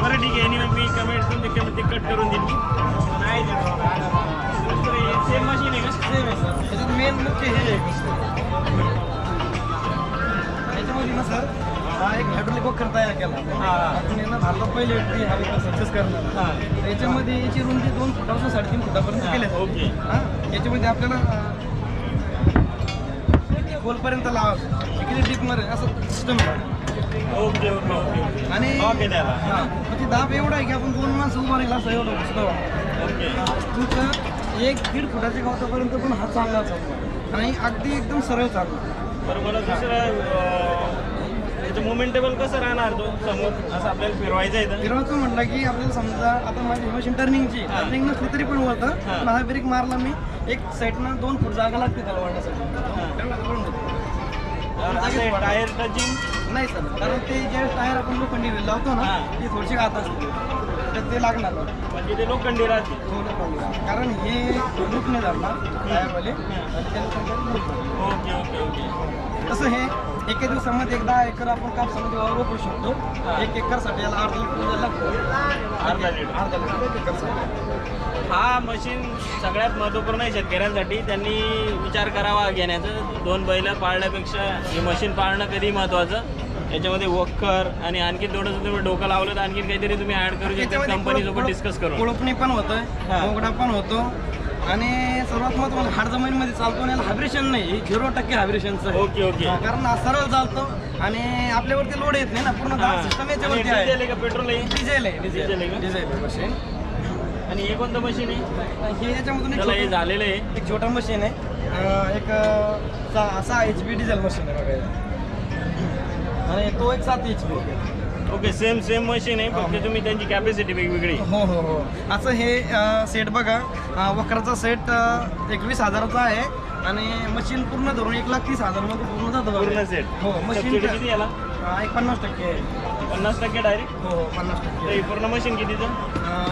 S1: बरं ठीक आहे, मी कमेंट तुमची कट करून देईन. नाही सेम मशीन आहे का?
S3: सेम आहे सर. त्याच्यात मेन मुख्य हे आहे याच्यामध्ये ना सर, हा एक हायड्रोलिक वॉकर तयार केला. आपण यांना भारतात पहिले व्यक्ती हा वॉकर सक्सेस करणार. याच्यामध्ये याची रुंदी 2 फुटापासून 3.5 फुटापर्यंत केली.
S1: ओके.
S3: याच्यामध्ये आपल्याला खोलपर्यंत लावायचं, किती डीपमध्ये असं सिस्टम आहे.
S1: Okay okay okay.
S3: आणि
S1: ओके त्याला
S3: म्हणजे दाब एवढा आहे की आपण 2 माणसं उभा राहिला असं एवढं पुस्तक.
S1: ओके.
S3: तुमचं 1-1.5 फुटाच्या गावतापर्यंत पण हात चांगला चालतो आणि अगदी एकदम सरळ चालतो.
S1: बरं, मला दुसरं त्याचं मोमेंटेबल कसं राहणार तो समोर असं आपल्याला फिरवायचं आहे?
S3: फिरवायचं म्हटलं की आपल्याला समजा आता माझी मशीन टर्निंगची टर्निंग नसली तरी पण होतं, पण हा ब्रेक मारला मी एक साईडनं 2 फूट जागा लागते त्याला वाढण्यासाठी. टायर टचिंग नाही सर, कारण ते जे टायर आपण लोखंडी लावतो ना ती थोडीशी घात असते, तर ते लागणार
S1: म्हणजे ते लोखंडी राहते.
S3: कारण हे लूक नाही जाणार टायरवाले.
S1: Okay okay okay.
S3: तसं हे एका दिवसामध्ये 10 एकर आपण कापसामध्ये वापरू शकतो. 1 एकरसाठी याला अर्धा लिटर लागतो.
S1: अर्धा लिटर
S3: एकरसाठी.
S1: हा मशीन सगळ्यात महत्त्वपूर्ण आहे शेतकऱ्यांसाठी. त्यांनी विचार करावा घेण्याचा. 2 बैल पाळण्यापेक्षा हे मशीन पाळणं कधी महत्त्वाचं. याच्यामध्ये वखर आणि आणखी थोडंसं तुम्ही डोकं लावलं तर आणखी काहीतरी तुम्ही ऍड करू शकता कंपनीसोबत डिस्कस करून.
S3: कोळपणी पण होतं, मोगडा पण होतो आणि सर्वात महत्त्वाचं हाड जमिनीमध्ये चालतो आणि हायब्रेशन नाही, 0% हायब्रेशनचं.
S1: Okay okay.
S3: कारण हा सरळ चालतो आणि आपल्यावरती लोड येत नाही ना, पूर्ण सिस्टम याच्यावरती आहे.
S1: डिझेल आहे का पेट्रोल आहे?
S3: डिझेल आहे. डिझेल आहे मशीन.
S1: आणि हे कोणतं मशीन आहे?
S3: हे याच्यामधून
S1: हे झालेलं आहे
S3: एक छोटं मशीन आहे, एक 6 HP डिझेल मशीन आहे बघा, आणि तो एक 7 HP.
S1: ओके, सेम मशीन आहे, फक्त तुम्ही त्यांची कॅपॅसिटी वेगवेगळी.
S3: हो हो हो. असं हे सेट बघा, वक्राचा सेट 21,000चा आहे आणि मशीन पूर्ण धरून 1,30,000 मध्ये पूर्ण जातं
S1: पूर्ण सेट.
S3: हो. मशीन
S1: किती याला?
S3: 50% आहे.
S1: 50% डायरेक्ट?
S3: हो 50%.
S1: पूर्ण मशीन कितीचं?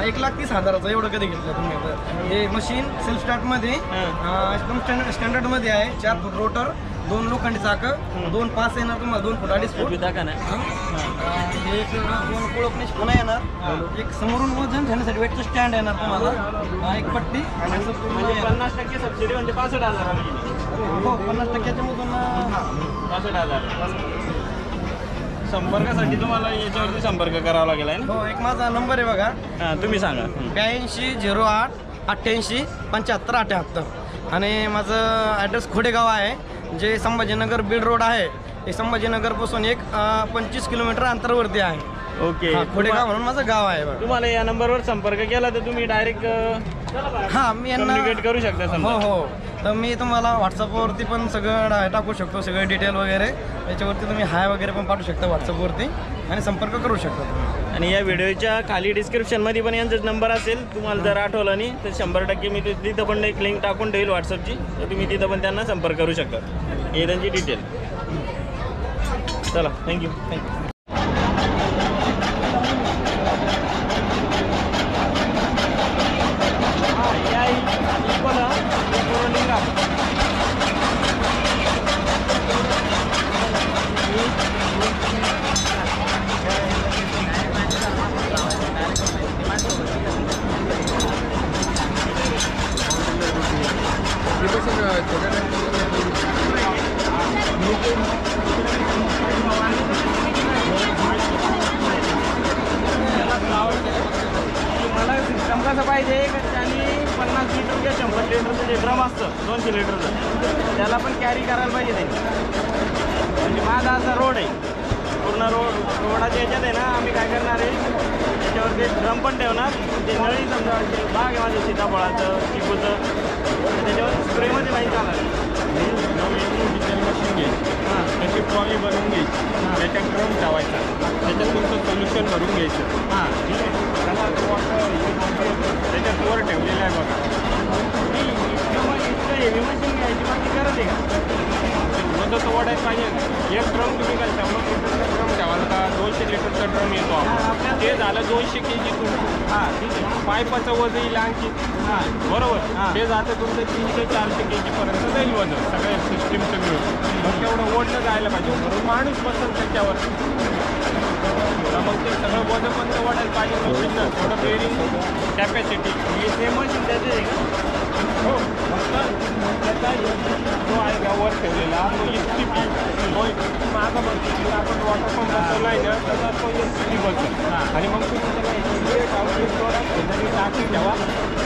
S3: 1,30,000चं. एवढं कधी घेतलं तुम्ही आता? हे मशीन सेल्फ स्टार्टमध्ये एकदम स्टँडर्डमध्ये आहे. 4 फूट रोटर, 2 लोखंडी चाकं, 2 पास येणार तुम्हाला, 2 फूट 2.5 फूट.
S1: दाखा ना.
S3: हे एक 2 कोळपणीची पुन्हा येणार, एक समोरून वजन ठेवण्यासाठी वेटचं स्टँड येणार तुम्हाला, एक पट्टी आणि असं
S1: म्हणजे 50% सबसिडी म्हणजे 65,000.
S3: हो 50%च्या मधून
S1: 65,000. संपर्कासाठी तुम्हाला याच्यावरती संपर्क करावा लागेल आहे ना?
S3: हो. एक माझा नंबर आहे बघा.
S1: हां, तुम्ही सांगा.
S3: 82 08 88 75 78. आणि माझं ॲड्रेस खोडेगाव आहे. जे संभाजीनगर बीड रोड आहे हे संभाजीनगरपासून एक 25 किलोमीटर अंतरावरती आहे.
S1: ओके.
S3: खोडेगाव म्हणून माझं गाव आहे बघा.
S1: तुम्हाला या नंबरवर संपर्क केला तर तुम्ही डायरेक्ट
S3: हां मी यांना
S1: कम्युनिकेट करू शकता
S3: हो
S1: समजा.
S3: हो. तर मी तुम्हाला व्हॉट्सअपवरती पण सगळं टाकू शकतो, सगळे डिटेल वगैरे याच्यावरती तुम्ही हाय वगैरे पण पाठवू शकता व्हॉट्सअपवरती आणि संपर्क करू शकता तुम्ही.
S1: आणि या व्हिडिओच्या खाली डिस्क्रिप्शनमध्ये पण यांचा नंबर असेल, तुम्हाला जर आठवलं नाही तर 100% मी तिथं पण एक लिंक टाकून ठेईल व्हॉट्सअपची, तर तुम्ही तिथं पण त्यांना संपर्क करू शकता. हे त्यांची डिटेल. चला थँक्यू. मला सिस्टम कसं पाहिजे आणि 50 लिटर किंवा 100 लिटरचं जे ड्रम असतं 200 लिटरचं त्याला पण कॅरी करायला पाहिजे त्यांनी. म्हणजे माझा असा रोड आहे पूर्ण रोडाच्या याच्यात आहे ना, आम्ही काय करणार आहे त्याच्यावर ते ड्रम पण ठेवणार, ते नळी समजा बाग आहे माझं सीताफळाचं चिकूचं, त्याच्यावर स्प्रेमध्ये नाही चालणार.
S6: मशीन घ्यायची, त्याची ट्रॉली बनवून घ्यायची, त्याच्यात ड्रम ठेवायचा, त्याच्यात तुमचं सोल्युशन भरून घ्यायचं.
S1: हां
S6: ठीक आहे. त्याच्यात वर ठेवलेलं आहे बघा.
S1: हेवी मशीन घ्यायची बाकी गरज आहे का?
S6: जसं ओढायला पाहिजे. एक ड्रम तुम्ही काय 100 लिटरचा ड्रम ठेवाल का 200 लिटरचा ड्रम येतो आपला, ते झालं 200 kg तुमचं.
S1: हां ठीक आहे.
S6: पाईपाचं वजन येईल आणखी.
S1: हां
S6: बरोबर.
S1: हां.
S6: ते जातं तुमचं 300-400 kg पर्यंत जाईल वजन सगळ्या सिस्टीमचं मिळून. मग तेवढं ओढलं जायला पाहिजे, बरोबर माणूस बसेल त्याच्यावर. तर मग ते सगळं वजन पण ते ओढायला पाहिजे मशीनचं, थोडं बेरिंग कॅपॅसिटी.
S1: हे सेम मशीन त्याचे आहे का?
S6: हो. फक्त त्याचा जो आहे का वर ठेवलेला तो STP माझा बघतो आपण वॉटर पंप बसवला आहे ना, त्याचा तो STP बसेल. आणि मग तुम्ही त्याला टाकी ठेवा,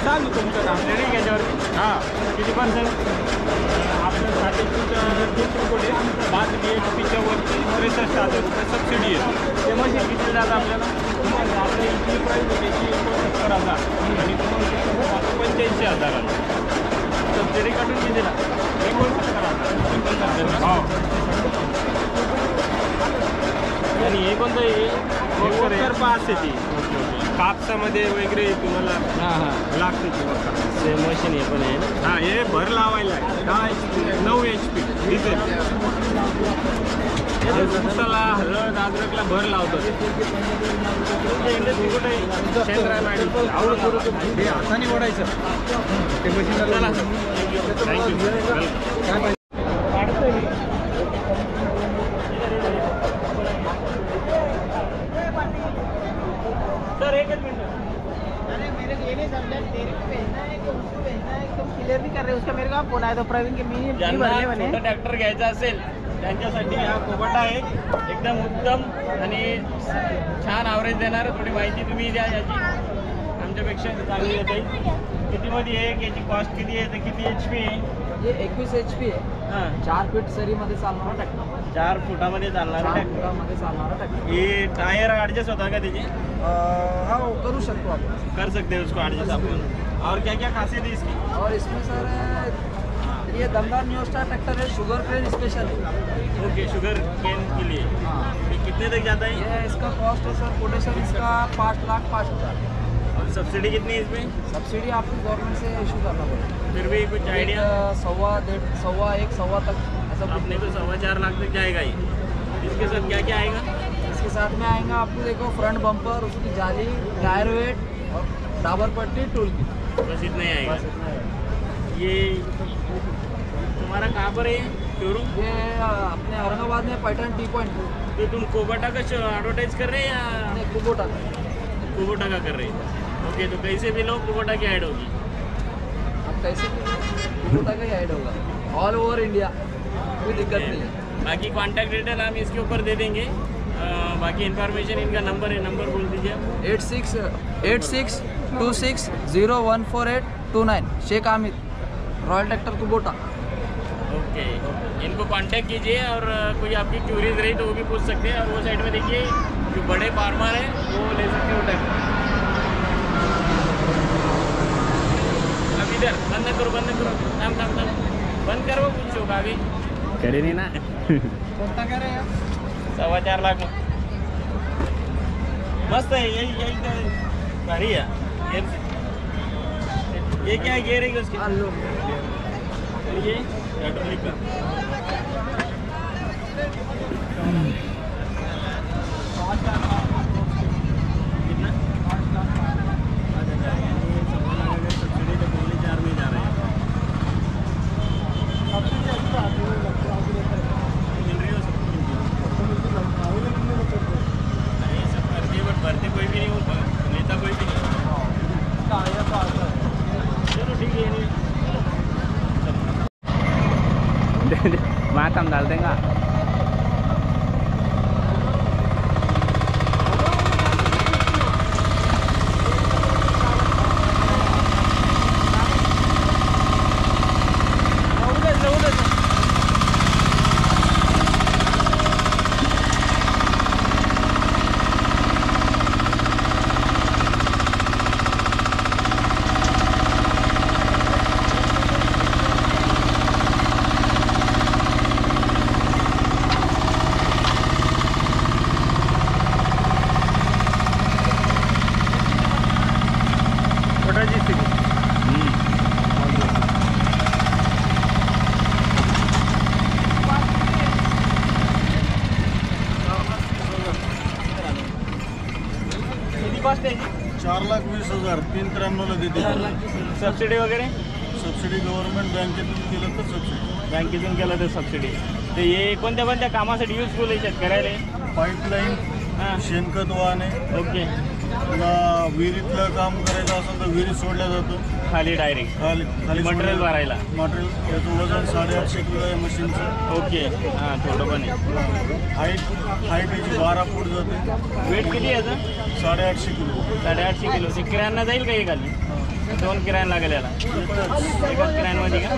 S6: चालू तुमचं काम
S1: रेडी याच्यावरती.
S6: हां.
S1: किती पर्सेंट?
S6: आपलं 3 कोटी 5 BHPच्या वरती 63,000 रुपये सबसिडी आहे.
S1: ते मशीन किती जातं आपल्याला?
S6: तुम्हाला आपल्या इथली प्राईस होती 69,000 आणि तुम्हाला 85,000.
S1: सबसिडी काढून कितीला?
S6: 69,000. हो.
S1: आणि हे कोणतं आहे?
S6: वोकर पास आहे ती. कापसामध्ये वगैरे तुम्हाला लागते ती वोकर.
S1: सेम मशीन हे पण आहे.
S6: हां, हे भर लावायला आहे 10 HP 9 HP डिझेल. उसाला हळद अद्रकला भर लावतो.
S1: इंडस्ट्री कुठे आहे?
S6: शेंद्राला
S3: हे हाताने ओढायचं ते मशीनला.
S6: थँक्यू.
S1: सर एकच मिनिट.
S12: अरे मेरे को ये नहीं समझा, तेरे को भेजना है कि उसको भेजना है, तुम क्लियर नहीं कर रहे. उसका मेरे को फोन आया था प्रवीण के मी
S1: ज्यांना
S12: भरले म्हणे.
S1: छोटा ट्रॅक्टर घ्यायचा असेल त्यांच्यासाठी हा कोबटा आहे एकदम उत्तम आणि छान ॲव्हरेज देणार. थोडी माहिती तुम्ही द्या याची, आमच्यापेक्षा चांगली येत आहे. कितीमध्ये आहे, याची कॉस्ट किती आहे, तर किती HP आहे?
S12: ये 21 HP आहे.
S1: हां
S12: 4 फीट सरीमध्ये चालणारा ट्रॅक्टर.
S1: 4 फुटामध्ये चालणार
S12: 4
S1: ट्रॅक्टर.
S12: फुटामध्ये चालणारा ट्रॅक्टर.
S1: हे टायर ॲडजस्ट होता का त्याची?
S12: हाँ करू शकतो आपण.
S1: कर सकते हैं उसको एडजस्ट अपन. और क्या क्या खासियत है इसकी?
S12: और इसमें सर ये दमदार न्यू स्टार ट्रैक्टर है, शुगर केन स्पेशल है.
S1: ओके, शुगर केन के लिए. ये कितने तक जाता है?
S12: ये इसका कॉस्ट है सर, कोटेशन इसका 5,05,000.
S1: और सब्सिडी कितनी है इसमें?
S12: सब्सिडी आपको गवर्नमेंट से इशू करना पड़ेगा.
S1: फिर भी कुछ आइडिया?
S12: 1.25 तक ऐसा.
S1: अपने को 4.25 लाख तक जाएगा ये. इसके साथ क्या क्या आएगा?
S12: इसके साथ में आएगा आपको देखो फ्रंट बम्पर, उसकी जाली, टायर वेट और डाबर पट्टी, टूल किट.
S1: बस इतना ही आएगा. ये तुम्हारा कहाँ पर है शोरूम?
S12: ये अपने औरंगाबाद में पैटर्न टी पॉइंट.
S1: तो तुम कोबटा का एडवर्टाइज कर रहे हैं या
S12: कुबोटा
S1: का कर रहे हैं? ओके, तो कैसे भी लोग कुबोटा की ऐड होगी?
S12: अब कैसे कुबोटा का ही ऐड होगा ऑल ओवर इंडिया, कोई दिक्कत नहीं है.
S1: बाकी कॉन्टैक्ट डिटेल हम इसके ऊपर दे देंगे. बाकी इन्फॉर्मेशन इनका नंबर है, नंबर बोल दीजिए.
S12: 8626014829. Shaikh Hamid, Royal Tractor Kubota.
S1: Okay. Okay, इनको कांटेक्ट कीजिए और कोई आपकी क्यूरीज रही तो वो भी पूछ सकते हैं। और वो साइड में देखिए जो बड़े फार्मर हैं वो ले सकते हैं उठा। अब इधर बंद करो, थाम बंद करो, कुछ होगा अभी करे नहीं ना।
S3: कोणता क्या रे
S1: 4.25 लाख में मस्त है, यही भारी है। ये क्या गेयर है उसकी? ये हाइड्रोलिक का। कितना? सब्सिडी तो पहले 4 में जा रहे हैं। भर्ती कोई भी नहीं होता, नेता कोई भी नहीं। चलो ठीक है, मातम डाल देंगे। कॉस्ट आहे
S6: 4,20,000 393 देते।
S1: सबसिडी वगैरे?
S6: सबसिडी गव्हर्नमेंट बँकेतून केलं तर सबसिडी,
S1: बँकेतून केलं तर सबसिडी। तर हे कोणत्या कोणत्या कामासाठी युजफुल आहे शेतकऱ्याला?
S6: पाईपलाईन, शेणखत वाहने,
S1: ओके,
S6: पुन्हा विहिरीतलं काम करायचं असेल तर विहिरीत सोडल्या जातो
S1: खाली डायरेक्ट
S6: खाली
S1: मटेरियल भरायला।
S6: मटेरियल त्याचं वजन 850 किलो आहे मशीनचं।
S1: ओके, हां थोडं पण आहे।
S6: हाईट याची 12 फूट जाते।
S1: वेट किती आहे याचं?
S6: 850 किलो।
S1: 850 किलो। ते किरायांना जाईल का हे खाली? 2 किरायन लागेल याला? एकाच किरायांमध्ये का?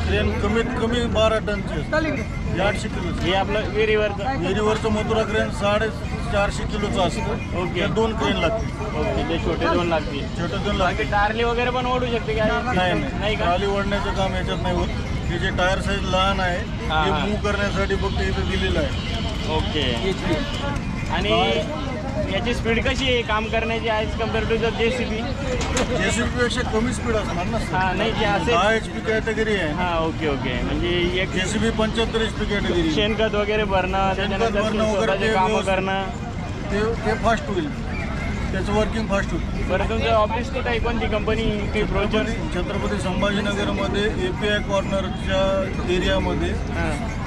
S6: ट्रेन कमीत कमी 12 टनचे 800 किलो।
S1: हे आपलं
S6: विहिरीवरचं मथुरा क्रेन 450 किलोचं असतं।
S1: ओके,
S6: 2 क्रेन लागतील।
S1: ओके, ते छोटे 2 लागतील।
S6: छोटे 2 लागतील।
S1: टारली वगैरे पण ओढू शकते का?
S6: नाही, टारली ओढण्याचं काम याच्यात नाही होत। हे जे टायर साईज लहान आहे ते मूव्ह करण्यासाठी फक्त इथं दिलेलं आहे।
S1: ओके, आणि याची स्पीड कशी आहे काम करण्याची as compare to the JCB?
S6: जेसीबीपेक्षा कमी स्पीड असणार ना?
S1: हां, नाही जे असेल
S6: 10 HP कॅटेगरी आहे।
S1: हां, ओके ओके, म्हणजे एक
S6: जेसीबी 75 HP कॅटेगरी।
S1: शेणखत वगैरे भरणं, त्याच्यानंतर कामं करणं
S6: ते फास्ट होईल, त्याचं वर्किंग फास्ट होईल।
S1: बरं, तुमचं ऑफिस कुठं आहे? कोणती कंपनी? काही ब्रोचर?
S6: छत्रपती संभाजीनगरमध्ये API कॉर्नरच्या एरियामध्ये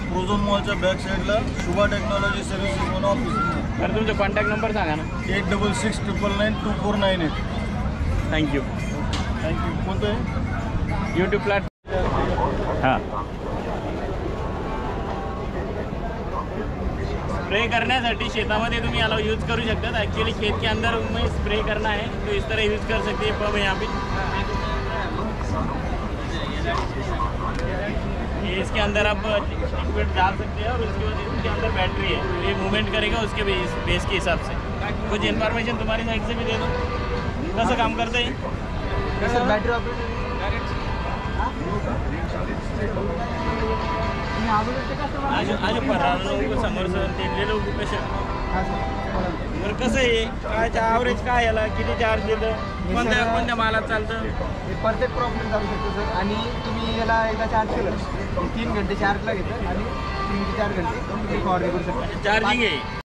S6: प्रोझोन मॉलच्या बॅक साईडला शुभा टेक्नॉलॉजी सर्व्हिसेस म्हणून ऑफिस आहे।
S1: तर तुमचा कॉन्टॅक्ट नंबर सांगा ना।
S6: 8669992498।
S1: थँक्यू।
S6: कोणतं आहे?
S1: YouTube platform. हां, स्प्रे करण्यासाठी शेतामध्ये तुम्ही याला यूज़ करू शकता। एक्चुअली खेत के अंदर में स्प्रे करना है तो इस तरह यूज़ कर सकते हैं। पंप यहाँ पे इसके अंदर आप लिक्विड डाल सकते हैं और उसके बाद इसके अंदर बैटरी है, ये मूवमेंट करेगा उसके बेस के हिसाब से। कुछ इन्फॉर्मेशन तुम्हारी साइड से भी दे दो, कसं काम करतं आहे?
S3: कसं बॅटरी
S1: आज फरार लोक समोर तेडले लोक कसे बरं, कसं आहे काय ॲव्हरेज काय याला किती चार्ज देतं? कोणत्या मालात चालतं?
S3: प्रत्येक प्रॉब्लेम चालू शकतो सर। आणि तुम्ही याला एकदा चार्ज केलं 3 घंटे चार्जला घेतं आणि 3 ते 4 घंटे तुम्ही फॉरवर्ड करू शकता।
S1: चार्जिंग आहे